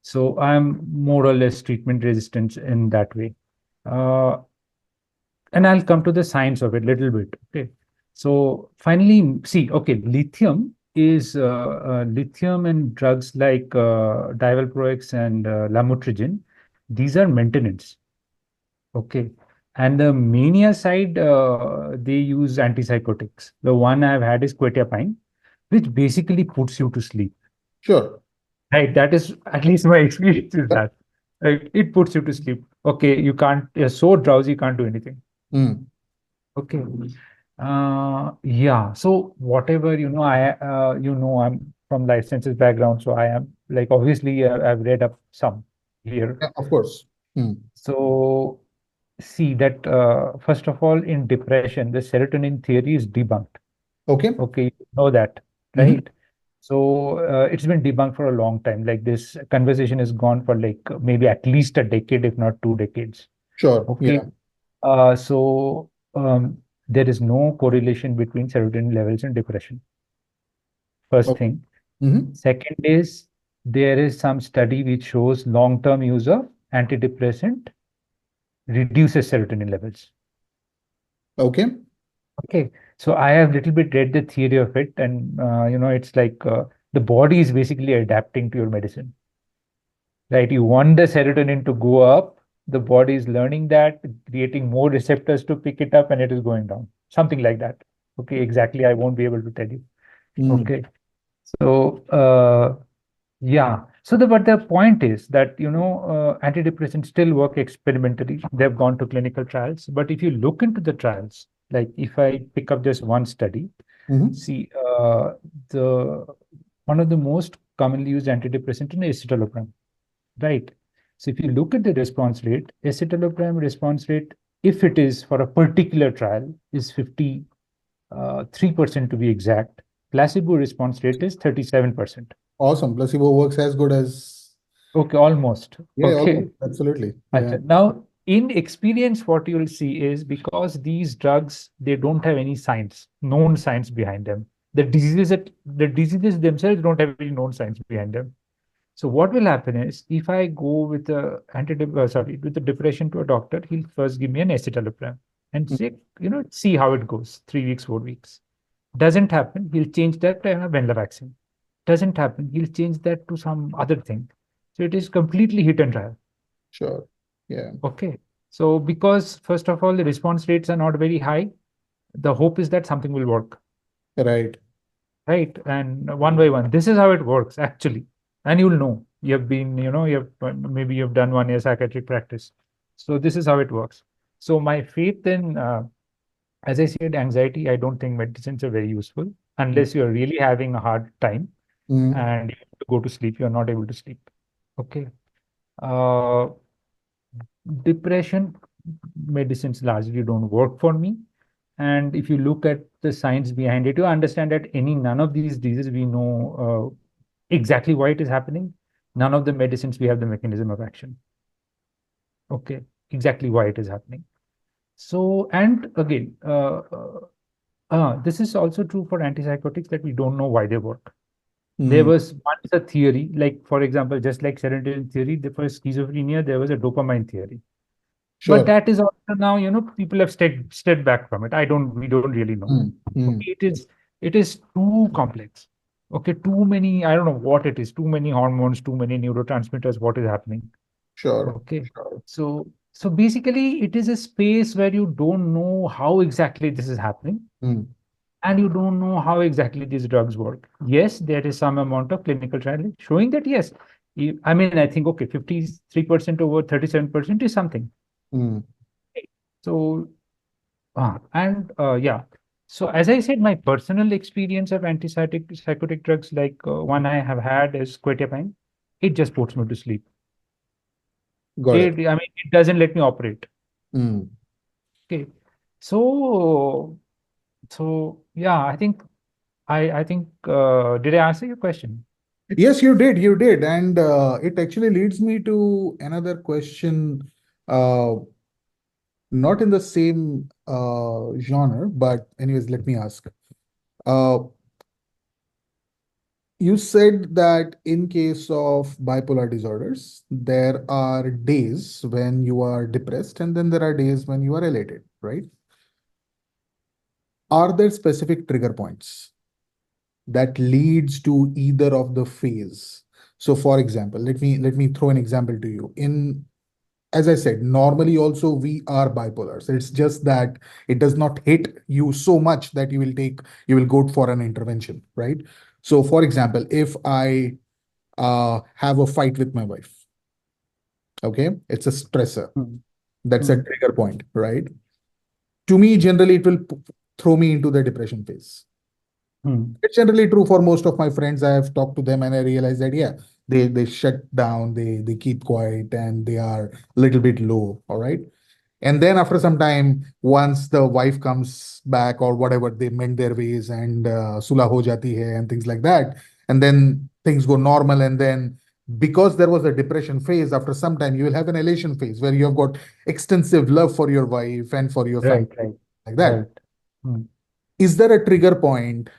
So I'm more or less treatment resistant in that way. Uh, and I'll come to the science of it a little bit. Okay. So finally, see, okay, lithium and drugs like divalproex and lamotrigine. These are maintenance. Okay. And the mania side, they use antipsychotics. The one I've had is quetiapine, which basically puts you to sleep. Sure. Right. That is at least my experience is Yep. that. Right. It puts you to sleep. Okay. You can't, you're so drowsy, you can't do anything. Mm. Okay. Yeah. So whatever, I'm from life sciences background, so I am like obviously I've read up some here. Yeah, of course. Mm. So see that first of all, in depression, the serotonin theory is debunked. Okay. Okay, you know that, Mm-hmm. right? So it's been debunked for a long time. Like this conversation has gone for like maybe at least a decade, if not 2 decades. Sure. Okay. Yeah. So there is no correlation between serotonin levels and depression. First Okay. thing. Mm-hmm. Second is there is some study which shows long-term use of antidepressant reduces serotonin levels. Okay. Okay, so I have little bit read the theory of it, and it's like the body is basically adapting to your medicine, right? You want the serotonin to go up, the body is learning that, creating more receptors to pick it up, and it is going down. Something like that. Okay, exactly. I won't be able to tell you. Mm. Okay, so yeah. So but the point is that antidepressants still work experimentally. They've gone to clinical trials, but if you look into the trials, like if I pick up just one study, Mm-hmm. see, the one of the most commonly used antidepressant is escitalopram, right? So if you look at the response rate, escitalopram response rate, if it is for a particular trial, is 53% to be exact. Placebo response rate is 37%. Awesome. Placebo works as good as. Okay, almost. Yeah, Okay. almost. Absolutely. Yeah. Acha. Now, in experience, what you'll see is because these drugs, they don't have any science, known science behind them. The diseases themselves don't have any known science behind them. So what will happen is if I go with with the depression to a doctor, he'll first give me an escitalopram and Mm. say, see how it goes, 3 weeks, 4 weeks. Doesn't happen, he'll change that to a venlafaxine. Doesn't happen, he'll change that to some other thing. So it is completely hit and trial. Sure. Yeah. Okay. So because first of all, the response rates are not very high, the hope is that something will work, Right. right? And one by one, this is how it works actually. And you'll know. You have been, maybe you've done 1 year psychiatric practice. So this is how it works. So my faith in, as I said, anxiety, I don't think medicines are very useful Mm. unless you're really having a hard time. Mm. and you have to go to sleep, you're not able to sleep. Okay. Uh, Depression medicines largely don't work for me. And if you look at the science behind it, you understand that none of these diseases we know exactly why it is happening. None of the medicines we have the mechanism of action. Okay, exactly why it is happening. So, and again, this is also true for antipsychotics that we don't know why they work. There Mm. was once a theory, like for example, just like serotonin theory, for schizophrenia, there was a dopamine theory. But Sure. that is also now, people have stepped back from it. We don't really know. Mm. Mm. Okay, it is too complex. Okay, too many, I don't know what it is, too many hormones, too many neurotransmitters, what is happening. Sure. Okay. Sure. So basically it is a space where you don't know how exactly this is happening, Mm. and you don't know how exactly these drugs work. Yes, there is some amount of clinical trial showing that yes, I mean, I think okay, 53% over 37% is something. Mm. So yeah. So as I said, my personal experience of psychotic drugs, like one I have had is quetiapine. It just puts me to sleep. Got it. I mean, it doesn't let me operate. Mm. Okay. So yeah, I think did I answer your question? Yes, you did. You did. And it actually leads me to another question, uh, not in the same genre, but anyways, let me ask. Uh, you said that in case of bipolar disorders, there are days when you are depressed, and then there are days when you are elated, right? Are there specific trigger points that leads to either of the phase? So, for example, let me throw an example to you. In As I said, normally also we are bipolar. So it's just that it does not hit you so much that you will go for an intervention, right? So, for example, if I have a fight with my wife, okay, it's a stressor. Hmm. That's a Hmm. trigger point, right? To me, generally, it will throw me into the depression phase. Hmm. It's generally true for most of my friends. I have talked to them and I realize that yeah, they shut down, they keep quiet, and they are a little bit low. All right. And then after some time, once the wife comes back or whatever, they mend their ways and sulah ho jati hai and things like that. And then things go normal. And then because there was a depression phase, after some time, you will have an elation phase where you have got extensive love for your wife and for your family Right, right, like that. right. Hmm. Is there a trigger point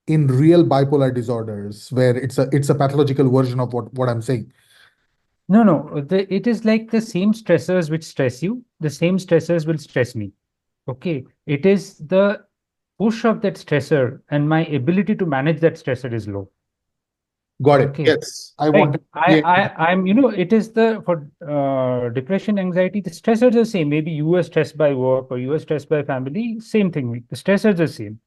in real bipolar disorders where it's a pathological version of what I'm saying? No, no. It is like the same stressors which stress you, the same stressors will stress me. Okay. It is the push of that stressor and my ability to manage that stressor is low. Got it. Okay. Yes. I Right. wanted to create. It is for depression, anxiety, the stressors are the same. Maybe you are stressed by work or you are stressed by family, same thing. The stressors are the same.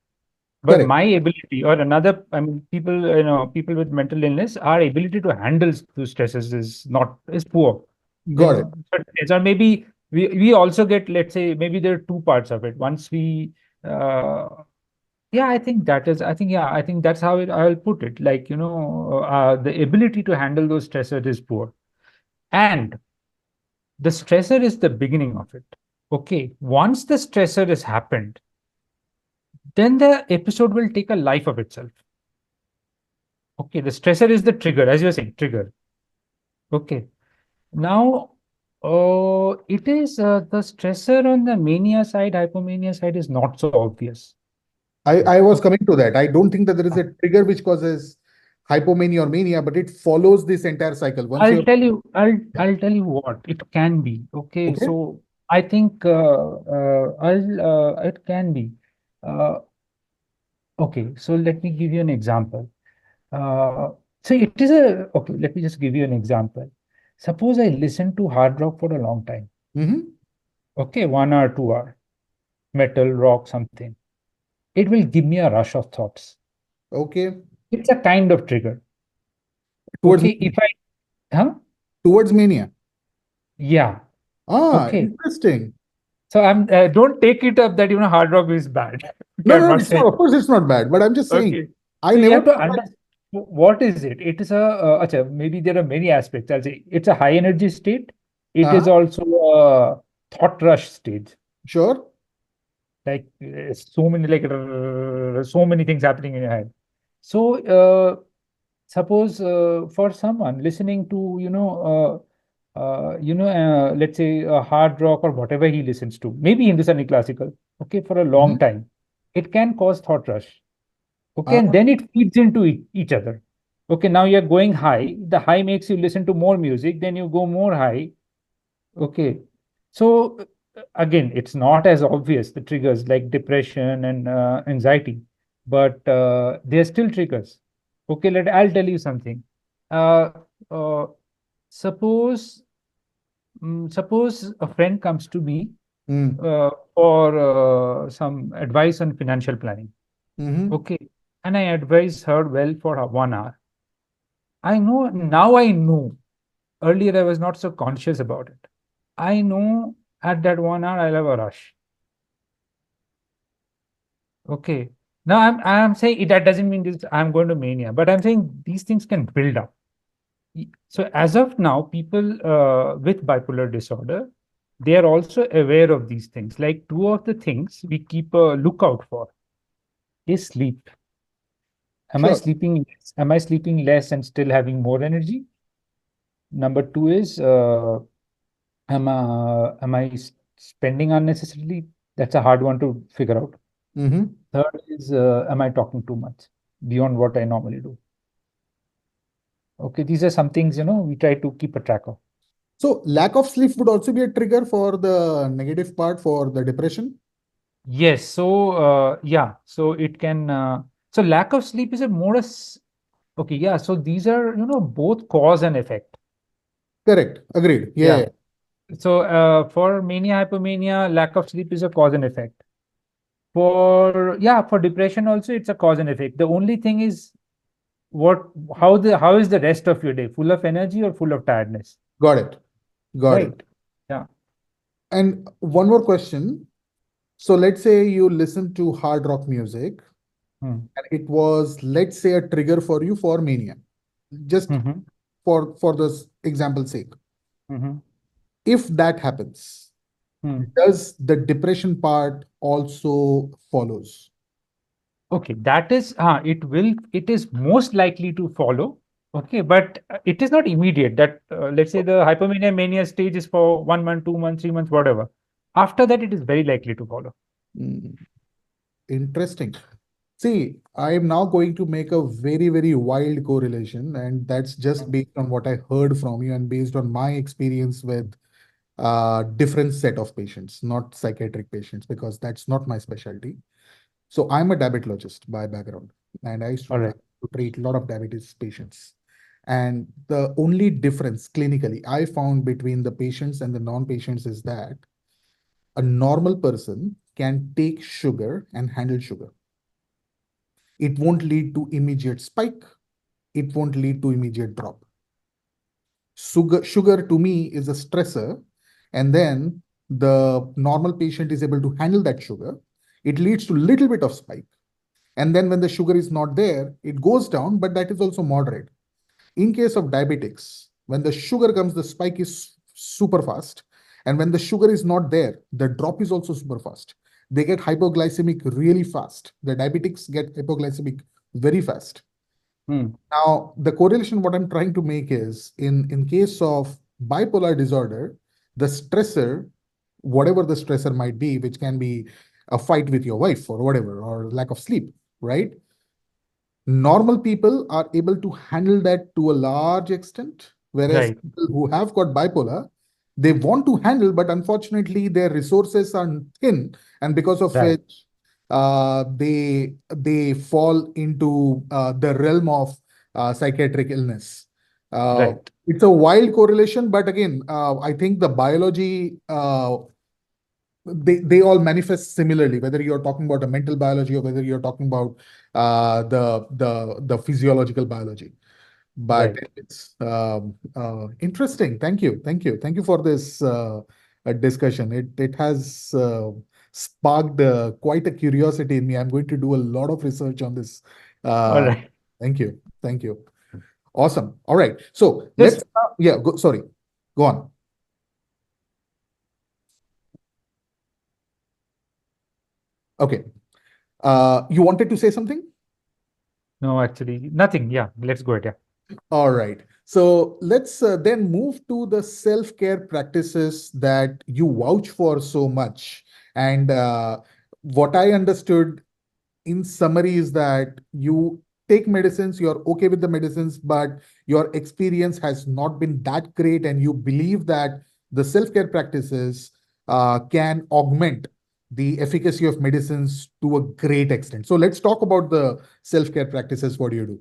But Correct. my ability or another, I mean, people with mental illness, our ability to handle those stresses is poor. Got it. Certain days. Or maybe we also get, let's say, maybe there are two parts of it. Once we, uh, yeah, I think that's how I'll put it. Like, the ability to handle those stressors is poor. And the stressor is the beginning of it. Okay. Once the stressor has happened, then the episode will take a life of itself. Okay, the stressor is the trigger, as you're saying, trigger. Okay. Now, it is the stressor on the mania side, hypomania side is not so obvious. I was Okay. coming to that. I don't think that there is a trigger which causes hypomania or mania, but it follows this entire cycle. Once I'll you're tell you, I'll tell you what it can be. Okay. okay, So I think it can be. Uh, okay. So let me give you an example. Uh, okay, let me just give you an example. Suppose I listen to hard rock for a long time. hmm, Okay, 1 hour, 2 hour, metal, rock, something. It will give me a rush of thoughts. okay, It's a kind of trigger. towards Okay, mania. huh? Towards mania. Yeah. Ah, Okay. interesting. So don't take it up that hard rock is bad. Okay, No, I'm no, not it's not. saying. Of course, it's not bad, but I'm just saying Okay. I So you never have to thought of understand. What is it? It is a, acha, maybe there are many aspects. I'll say it's a high energy state. It is Uh-huh. also a thought rush stage. Sure. Like so many, like so many things happening in your head. So suppose for someone listening to, let's say hard rock or whatever he listens to, maybe Hindustani classical, okay, for a long Mhm. time, it can cause thought rush. Okay, Uh, and then it feeds into each other. Okay, now you're going high. The high makes you listen to more music, then you go more high. Okay. So again, it's not as obvious, the triggers like depression and anxiety, but they're still triggers. Okay, I'll tell you something. Uh, uh, suppose suppose a friend comes to me mm, for some advice on financial planning. mhm. Okay, and I advise her well for 1 hour. I know now. I know. Earlier, I was not so conscious about it. I know at that 1 hour I'll have a rush. Okay. Now I'm saying that doesn't mean this I'm going to mania, but I'm saying these things can build up. So as of now, people with bipolar disorder, they are also aware of these things. Like two of the things we keep a lookout for is sleep. Am I Sure. sleeping less? Am I sleeping less and still having more energy? Number two is am I spending unnecessarily? That's a hard one to figure out. Mhm. Third is, am I talking too much beyond what I normally do? Okay, these are some things, we try to keep a track of. So lack of sleep would also be a trigger for the negative part for the depression. Yes, so yeah, so it can, so lack of sleep is a more, okay, yeah, so these are, both cause and effect. Correct. Agreed. Yeah. Yeah. Yeah. So for mania, hypomania, lack of sleep is a cause and effect. For depression also, it's a cause and effect. The only thing is what, how is the rest of your day? Full of energy or full of tiredness? Got it. Got it. Right. Yeah. And one more question. So let's say you listen to hard rock music Hmm. and it was, let's say, a trigger for you for mania. Just Mm-hmm. for this example's sake. Mm-hmm. If that happens, Hmm. does the depression part also follows? Okay, that is, it is most likely to follow. Okay, but it is not immediate. That let's say the hypomania mania stage is for 1 month, 2 months, 3 months, whatever. After that, it is very likely to follow. Mm, interesting. See, I am now going to make a very, very wild correlation, and that's just Mm. based on what I heard from you and based on my experience with different set of patients, not psychiatric patients, because that's not my specialty. So I'm a diabetologist by background, and All I right. used to treat a lot of diabetes patients. And the only difference clinically I found between the patients and the non-patients is that a normal person can take sugar and handle sugar. It won't lead to immediate spike. It won't lead to immediate drop. Sugar to me is a stressor, and then the normal patient is able to handle that sugar. It leads to little bit of spike, and then when the sugar is not there, it goes down, but that is also moderate. In case of diabetics, when the sugar comes, the spike is super fast, and when the sugar is not there, the drop is also super fast. They get hypoglycemic really fast. The diabetics get hypoglycemic very fast. Hmm. Now, the correlation what I'm trying to make is in case of bipolar disorder, the stressor, whatever the stressor might be, which can be a fight with your wife or whatever, or lack of sleep, right? Normal people are able to handle that to a large extent, whereas Right. people who have got bipolar, they want to handle, but unfortunately their resources are thin, and because of Right. which they fall into the realm of psychiatric illness. Uh, Right. it's a wild correlation, but again, I think the biology they all manifest similarly, whether you're talking about a mental biology or whether you're talking about the physiological biology. But Right. it's interesting. Thank you, thank you, thank you for this discussion. It has sparked quite a curiosity in me. I'm going to do a lot of research on this All uh, right. Thank you. Thank you. Awesome. All right. So Just let's, yeah, go, sorry, go on. Okay. You wanted to say something? no, actually, nothing. Yeah, let's go ahead. Yeah. All right. So let's then move to the self care practices that you vouch for so much. And what I understood in summary is that you take medicines, you're okay with the medicines, but your experience has not been that great, and you believe that the self care practices can augment the efficacy of medicines to a great extent. So let's talk about the self care practices. What do you do?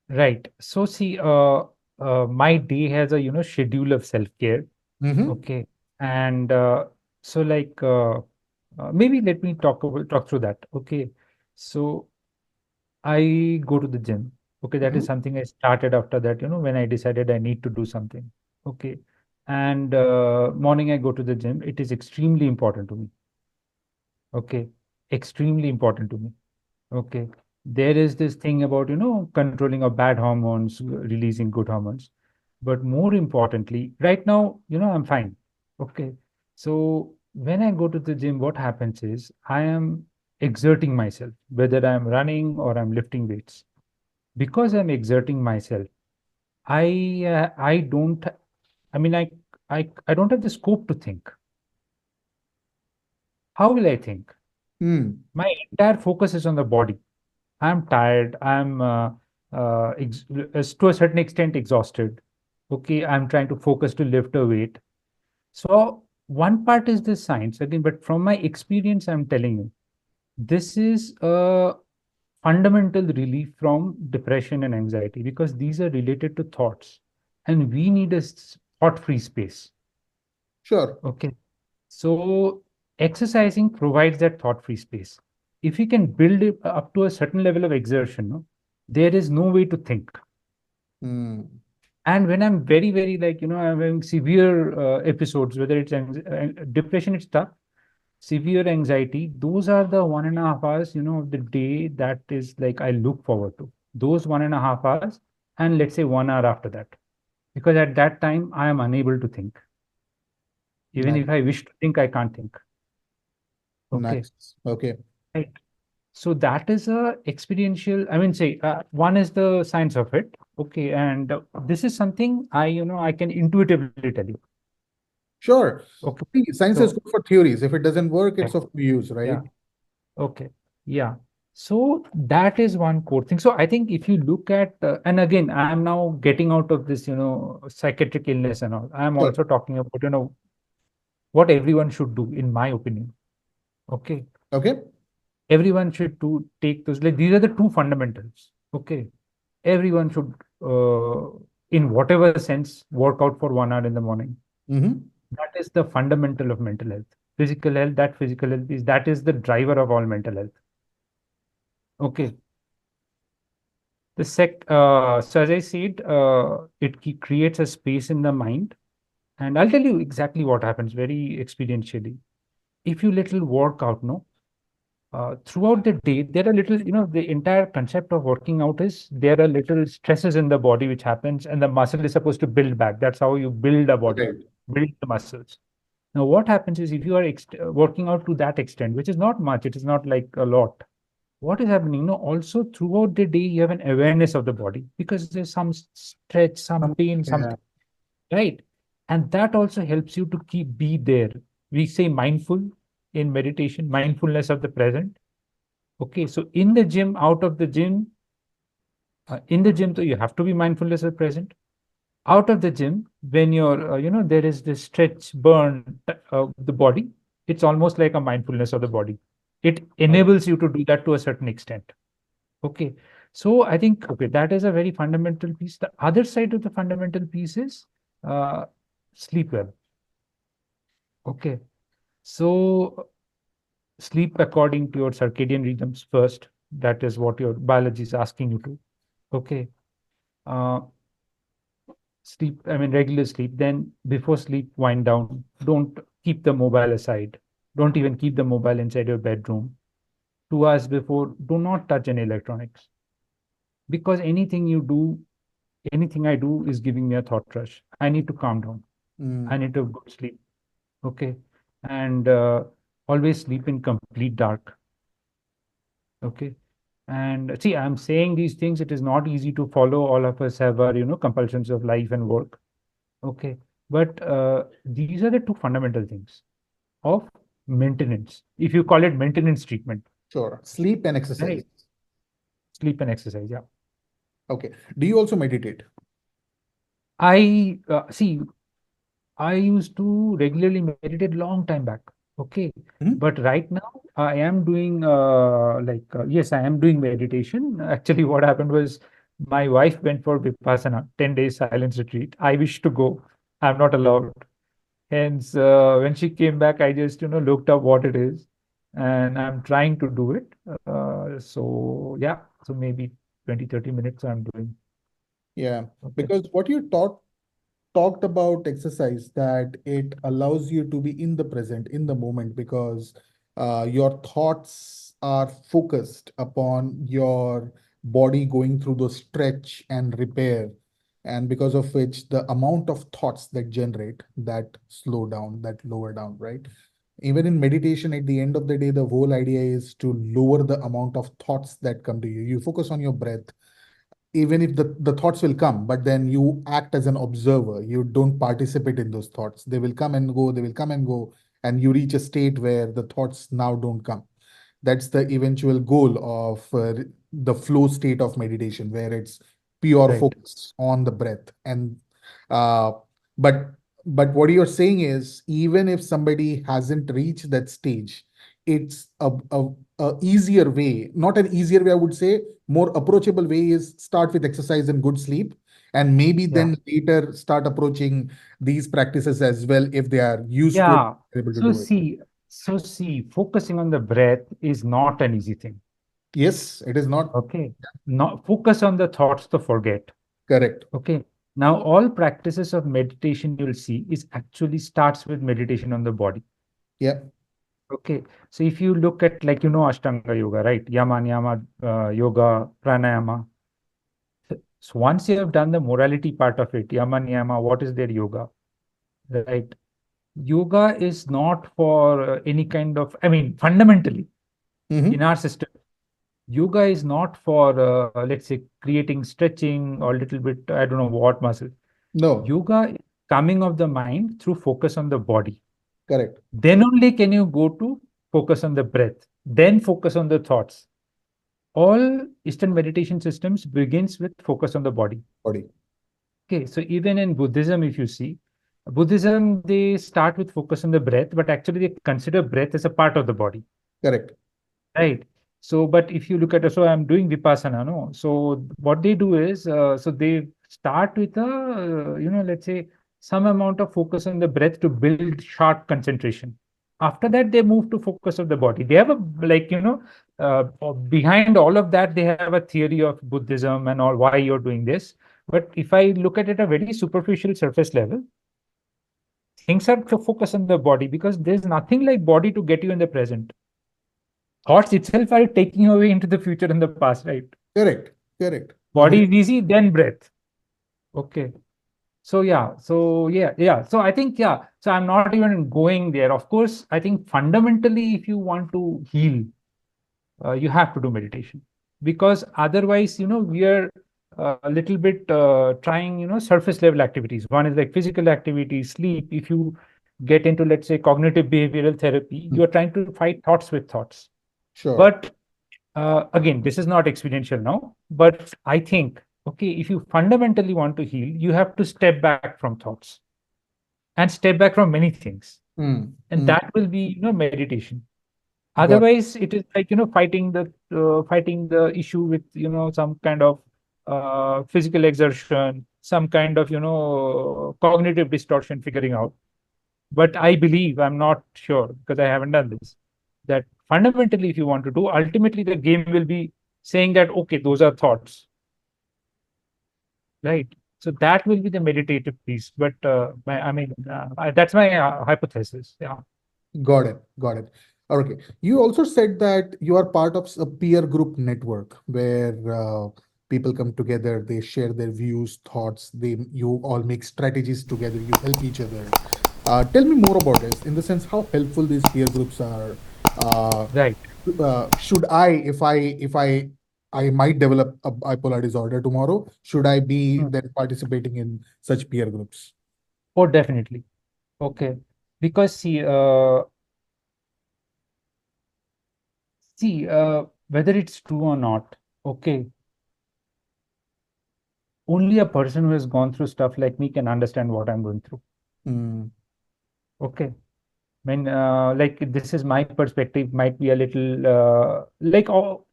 Right. So see, my day has a schedule of self-care. Mm-hmm. Okay. And so like maybe let me talk through that. Okay. So I go to the gym. Okay, that is Mm-hmm. something I started after that, when I decided I need to do something. Okay. And morning I go to the gym. It is extremely important to me. Okay. Extremely important to me. Okay. There is this thing about, controlling of bad hormones, releasing good hormones. But more importantly, right now, I'm fine. Okay. So when I go to the gym, what happens is I am exerting myself, whether I'm running or I'm lifting weights. Because I'm exerting myself, I don't, I mean, I don't have the scope to think. How will I think? Mm. My entire focus is on the body. I'm tired. I'm to a certain extent exhausted. Okay, I'm trying to focus to lift a weight. So one part is the science again, but from my experience, I'm telling you, this is a fundamental relief from depression and anxiety because these are related to thoughts, and we need a thought-free space. Sure. Okay, so exercising provides that thought-free space. If we can build it up to a certain level of exertion, no, there is no way to think. Mm. And when I'm very, very like, I'm having severe episodes, whether it's depression, it's tough, severe anxiety, those are the 1.5 hours, of the day that is like I look forward to. Those 1.5 hours, and let's say 1 hour after that. Because at that time, I am unable to think. Even Nice. if I wish to think, I can't think. Okay. Nice. Okay. Right. So that is a experiential, I mean, say, one is the science of it. Okay. And this is something I can intuitively tell you. Sure. Okay. See, science is So, good for theories. If it doesn't work, yeah. it's of no use, right? Yeah. Okay. Yeah. So that is one core thing. So I think if you look at, and again, I am now getting out of this, psychiatric illness and all. I am Sure. also talking about, what everyone should do, in my opinion. Okay. Okay. Everyone should take those, like, these are the two fundamentals. Okay. Everyone should, in whatever sense, work out for 1 hour in the morning. Mm-hmm. That is the fundamental of mental health. Physical health, that is the driver of all mental health. Okay. So as I said, it creates a space in the mind, and I'll tell you exactly what happens very experientially. If you little work out, no, throughout the day, there are little, the entire concept of working out is there are little stresses in the body which happens, and the muscle is supposed to build back. That's how you build a body, Right. build the muscles. Now, what happens is if you are working out to that extent, which is not much, it is not like a lot. What is happening? Also throughout the day, you have an awareness of the body because there's some stretch, some pain, Yeah. something, right? And that also helps you to be there. We say mindful in meditation, mindfulness of the present. Okay, so in the gym, out of the gym, in the gym, so you have to be mindfulness of the present. Out of the gym, when you're, there is this stretch, burn the body, it's almost like a mindfulness of the body. It Okay. enables you to do that to a certain extent. Okay. So I think, okay, that is a very fundamental piece. The other side of the fundamental piece is uh, sleep well. Okay. So sleep according to your circadian rhythms first. That is what your biology is asking you to. Okay. Uh, Sleep, I mean, regular sleep. Then before sleep, wind down. Don't keep the mobile aside. Don't even keep the mobile inside your bedroom. 2 hours before, do not touch any electronics. because anything I do is giving me a thought rush. I need to calm down. I Mm, need to go sleep. Okay. And always sleep in complete dark. Okay. And see, I'm saying these things, it is not easy to follow. All of us have our, compulsions of life and work. Okay. But these are the two fundamental things of maintenance. If you call it maintenance treatment, sure. Sleep and exercise. right? Sleep and exercise. Yeah. Okay. Do you also meditate? I see. I used to regularly meditate long time back. Okay. Mhm. But right now I am doing yes, I am doing meditation. Actually, what happened was my wife went for Vipassana, 10 days silence retreat. I wish to go. I'm not allowed. Hence, when she came back, I just, looked up what it is and I'm trying to do it. So yeah, so maybe 20, 30 minutes I'm doing. Yeah. Okay. Because what you talked about exercise, that it allows you to be in the present, in the moment, because your thoughts are focused upon your body going through the stretch and repair, and because of which the amount of thoughts that generate, that slow down, that lower down, right? Even in meditation, at the end of the day, the whole idea is to lower the amount of thoughts that come to you. You focus on your breath, even if the thoughts will come, but then you act as an observer. You don't participate in those thoughts. They will come and go, they will come and go, and you reach a state where the thoughts now don't come. That's the eventual goal of the flow state of meditation, where it's pure Right. focus on the breath. And uh, but but what you're saying is, even if somebody hasn't reached that stage, it's a easier way, not an easier way, I would say, more approachable way is start with exercise and good sleep, and maybe Yeah. then later start approaching these practices as well if they are used to it, Yeah. able to So do it. see, focusing on the breath is not an easy thing. Yes, it is not. Okay. Not focus on the thoughts to forget. Correct. Okay. Now, all practices of meditation you'll see is actually starts with meditation on the body. Yeah. Okay. So if you look at like Ashtanga yoga, right? Yama, Niyama, yoga, pranayama. So once you have done the morality part of it, Yama, Niyama, what is their yoga? Right? Yoga is not for any kind of, I mean, fundamentally in Hmm. our system, yoga is not for, let's say, creating stretching or little bit, I don't know what muscle. No. Yoga is coming of the mind through focus on the body. Correct. Then only can you go to focus on the breath, then focus on the thoughts. All Eastern meditation systems begins with focus on the body. Body. Okay, so even in Buddhism, if you see, Buddhism, they start with focus on the breath, but actually they consider breath as a part of the body. Correct. Right. So, but if you look at, so I'm doing Vipassana, no? So what they do is, so they start with a, let's say some amount of focus on the breath to build sharp concentration. After that, they move to focus of the body. They have a, like, behind all of that, they have a theory of Buddhism and all, why you're doing this. But if I look at it at a very superficial surface level, things are to focus on the body because there's nothing like body to get you in the present. Thoughts itself are taking you away into the future and the past, right? Correct. Correct. Body Agree. is easy, then breath. Okay. So so I think, yeah, so I'm not even going there. Of course, I think fundamentally, if you want to heal, you have to do meditation because otherwise, we are a little bit trying, surface level activities. One is like physical activity, sleep. If you get into, let's say, cognitive behavioral therapy, Mm. you are trying to fight thoughts with thoughts. Sure. But again, this is not experiential now, but I think, okay, if you fundamentally want to heal, you have to step back from thoughts and step back from many things. Mm. And Mm. that will be, meditation. Got. Otherwise, it is like, fighting the issue with, some kind of physical exertion, some kind of, cognitive distortion figuring out. But I believe, I'm not sure because I haven't done this, that fundamentally, if you want to do, ultimately the game will be saying that, okay, those are thoughts, right? So that will be the meditative piece. But that's my hypothesis. Yeah. Got it. Got it. Okay. You also said that you are part of a peer group network where People come together, they share their views, thoughts, you all make strategies together, you help each other. Tell me more about this, in the sense how helpful these peer groups are. Uh, Right. should I, if I might develop a bipolar disorder tomorrow, should I be Hmm. then participating in such peer groups? Oh, definitely. Okay. Because whether it's true or not, okay, only a person who has gone through stuff like me can understand what I'm going through. Mm, Okay. I mean, like this is my perspective, might be a little like oh,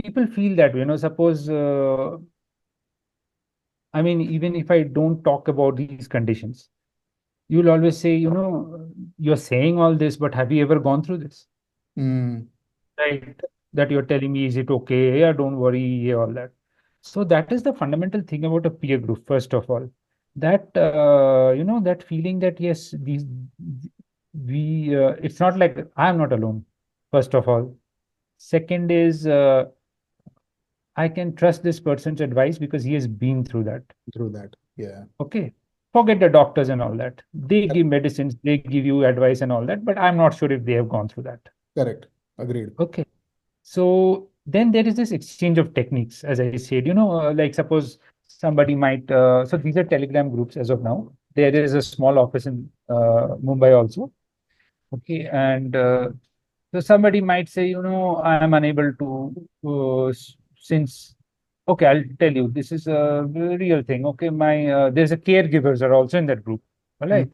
people feel that, suppose, I mean, even if I don't talk about these conditions, you'll always say, you're saying all this, but have you ever gone through this? mm, Right? That you're telling me, is it okay? Yeah, don't worry, yeah, all that. So that is the fundamental thing about a peer group, first of all. That that feeling that yes, these we it's not like I'm not alone, first of all. Second is I can trust this person's advice because he has been through that. through that, yeah. Okay. Forget the doctors and all that. They give medicines, they give you advice and all that, but I'm not sure if they have gone through that. Correct. Agreed. Okay. So then there is this exchange of techniques, as I said, like suppose somebody might, so these are Telegram groups as of now. There is a small office in Mumbai also. Okay. And so somebody might say, I am unable to, since, okay, I'll tell you, this is a real thing. Okay. There's a caregivers are also in that group. All Mm, right.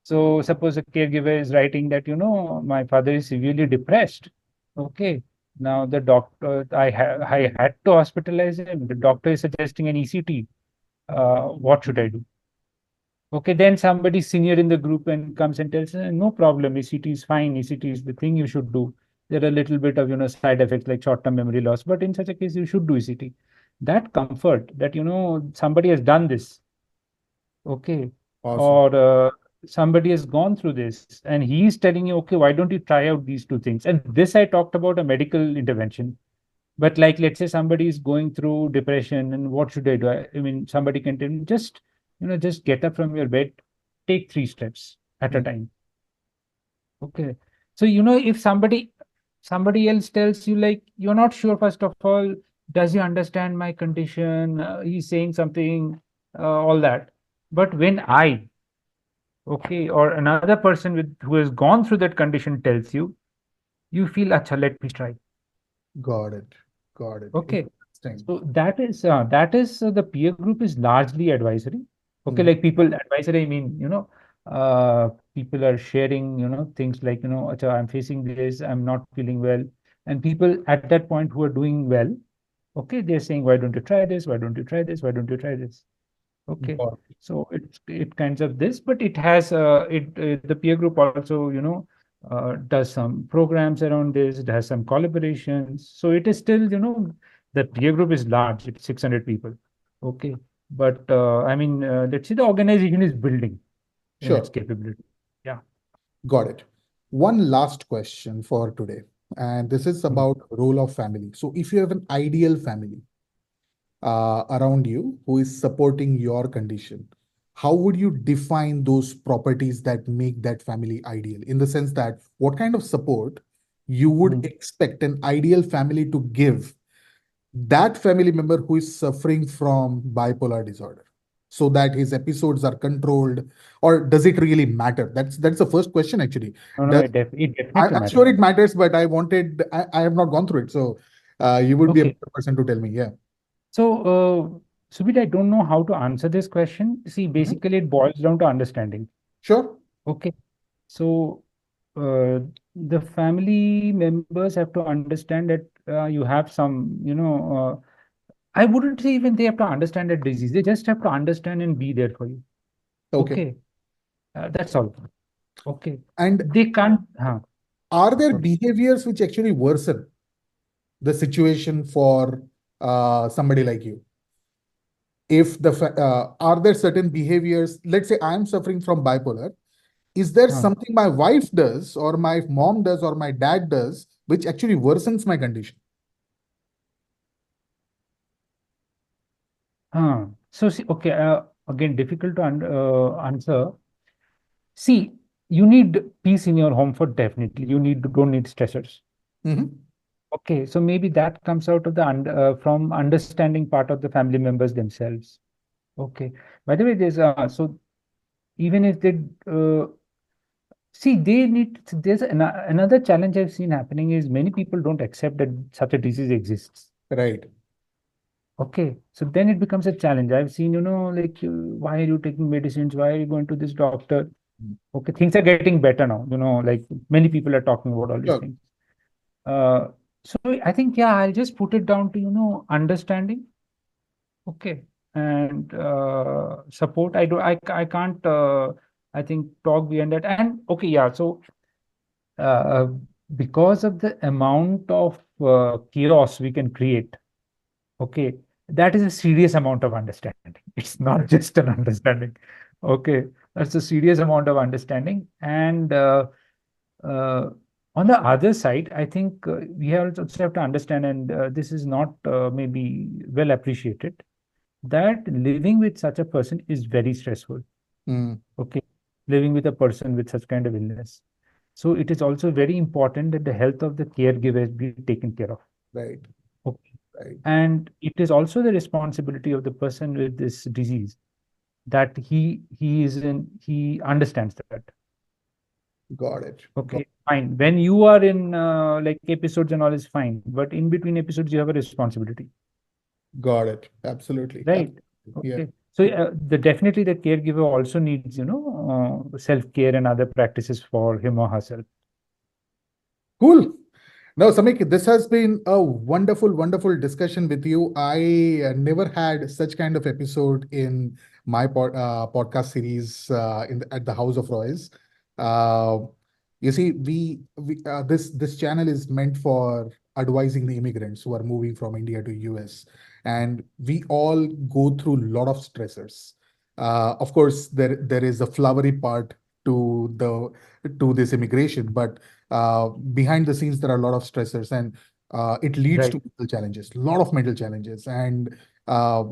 So suppose a caregiver is writing that, my father is severely depressed. Okay. Now the doctor, I had to hospitalize him. The doctor is suggesting an ECT. What should I do? Okay, then somebody senior in the group and comes and tells, no problem, ECT is fine. ECT is the thing you should do. There are a little bit of, side effects like short-term memory loss, but in such a case, you should do ECT. That comfort that, somebody has done this, okay, awesome. or somebody has gone through this and he's telling you, okay, why don't you try out these two things? And this I talked about a medical intervention, but like let's say somebody is going through depression and what should I do? I mean, somebody can tell me just, just get up from your bed, take 3 steps at a Mm, time. Okay. So, if somebody else tells you like you're not sure, first of all, does he understand my condition? He's saying something, all that. But when okay, or another person who has gone through that condition tells you, you feel, acha, let me try. got it. Got it. Okay. Interesting. So that is the peer group is largely advisory. Okay, Mm, like people advisory, I mean, people are sharing, things like, acha, I'm facing this, I'm not feeling well. And people at that point who are doing well, okay, they're saying, why don't you try this? Why don't you try this? Why don't you try this? Okay, got so it kinds of this, but it has the peer group also, does some programs around this. It has some collaborations. So it is still, the peer group is large. It's 600 people. Okay, but I mean, let's say the organization is building in its sure. capability. Yeah. Got it. One last question for today, and this is Hmm. about role of family. So if you have an ideal family around you who is supporting your condition, how would you define those properties that make that family ideal? In the sense that what kind of support you would Hmm. expect an ideal family to give that family member who is suffering from bipolar disorder, so that his episodes are controlled? Or does it really matter? That's the first question, actually. No, no, Does it definitely I'm matters. sure it matters, but I have not gone through it, so you would be a Okay. better person to tell me. Yeah. So, Subit, I don't know how to answer this question. See, Mhm. basically, it boils down to understanding. Sure. Okay. So, uh, the family members have to understand that you have some, I wouldn't say even they have to understand the disease. They just have to understand and be there for you. Okay. Okay. That's all. Okay. And They can't, are there sorry. behaviors which actually worsen the situation for somebody like you? If are there certain behaviors, let's say I'm suffering from bipolar, is there Huh. something my wife does or my mom does or my dad does which actually worsens my condition? So see, okay, again, difficult to answer. See, you need peace in your home for definitely. You need don't need stressors. Mhm. Okay, so maybe that comes out of the from understanding part of the family members themselves. Okay. By the way, so even if they see they need another challenge I've seen happening is many people don't accept that such a disease exists. Right. Okay, so then it becomes a challenge. I've seen, like, why are you taking medicines? Why are you going to this doctor? Okay, things are getting better now. Like many people are talking about all these Sure. things. Uh, so I think, yeah, I'll just put it down to, understanding. Okay, and support. I can't, I think, talk beyond that. And okay, yeah, so uh, because of the amount of chaos we can create, okay, that is a serious amount of understanding. It's not just an understanding. Okay, that's a serious amount of understanding. And uh, on the other side, I think we also have to understand, and this is not maybe well appreciated, that living with such a person is very stressful. Mm. Okay, living with a person with such kind of illness. So it is also very important that the health of the caregiver be taken care of. Right. Okay. Right. And it is also the responsibility of the person with this disease that he understands that. Got it. Okay, fine. When you are in like episodes and all is fine, but in between episodes you have a responsibility, Got it. Absolutely. right? Absolutely. Yeah. Okay. So the definitely the caregiver also needs self care and other practices for him or herself. Cool. No, Samik, this has been a wonderful, wonderful discussion with you. I never had such kind of episode in my podcast series at the House of Royals. Uh, you see, this channel is meant for advising the immigrants who are moving from India to US, and we all go through a lot of stressors. Of course, there is a flowery part to the to this immigration, but behind the scenes there are a lot of stressors, and it leads Right. to mental challenges, a lot of mental challenges. And uh,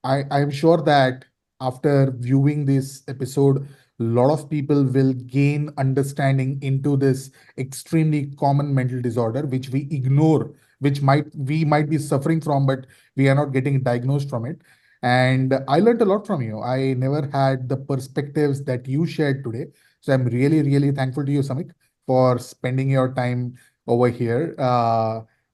I'm sure that after viewing this episode, a lot of people will gain understanding into this extremely common mental disorder which we ignore, which we might be suffering from, but we are not getting diagnosed from it. And I learned a lot from you. I never had the perspectives that you shared today, so I'm really, really thankful to you, Samik, for spending your time over here.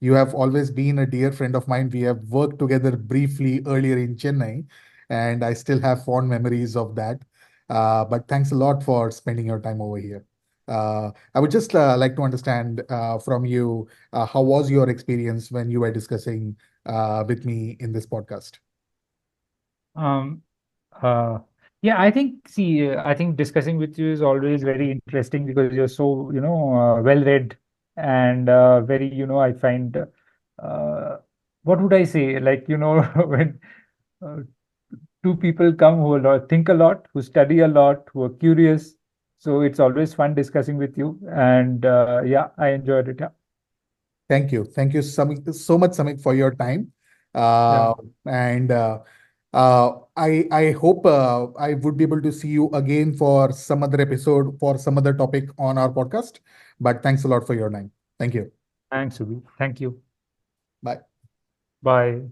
You have always been a dear friend of mine. We have worked together briefly earlier in Chennai, and I still have fond memories of that. But thanks a lot for spending your time over here. I would just like to understand from you, how was your experience when you were discussing with me in this podcast? Um, uh, yeah, I think discussing with you is always very interesting because you're so, well read and very, I find, what would I say? Like, when uh, two people come who think a lot, who study a lot, who are curious. So it's always fun discussing with you. And yeah, I enjoyed it. Yeah. Thank you. Thank you so much, Samik, for your time. Yeah. And I hope I would be able to see you again for some other episode, for some other topic on our podcast. But thanks a lot for your time. Thank you. Thanks, Ubi. Thank you. Bye. Bye.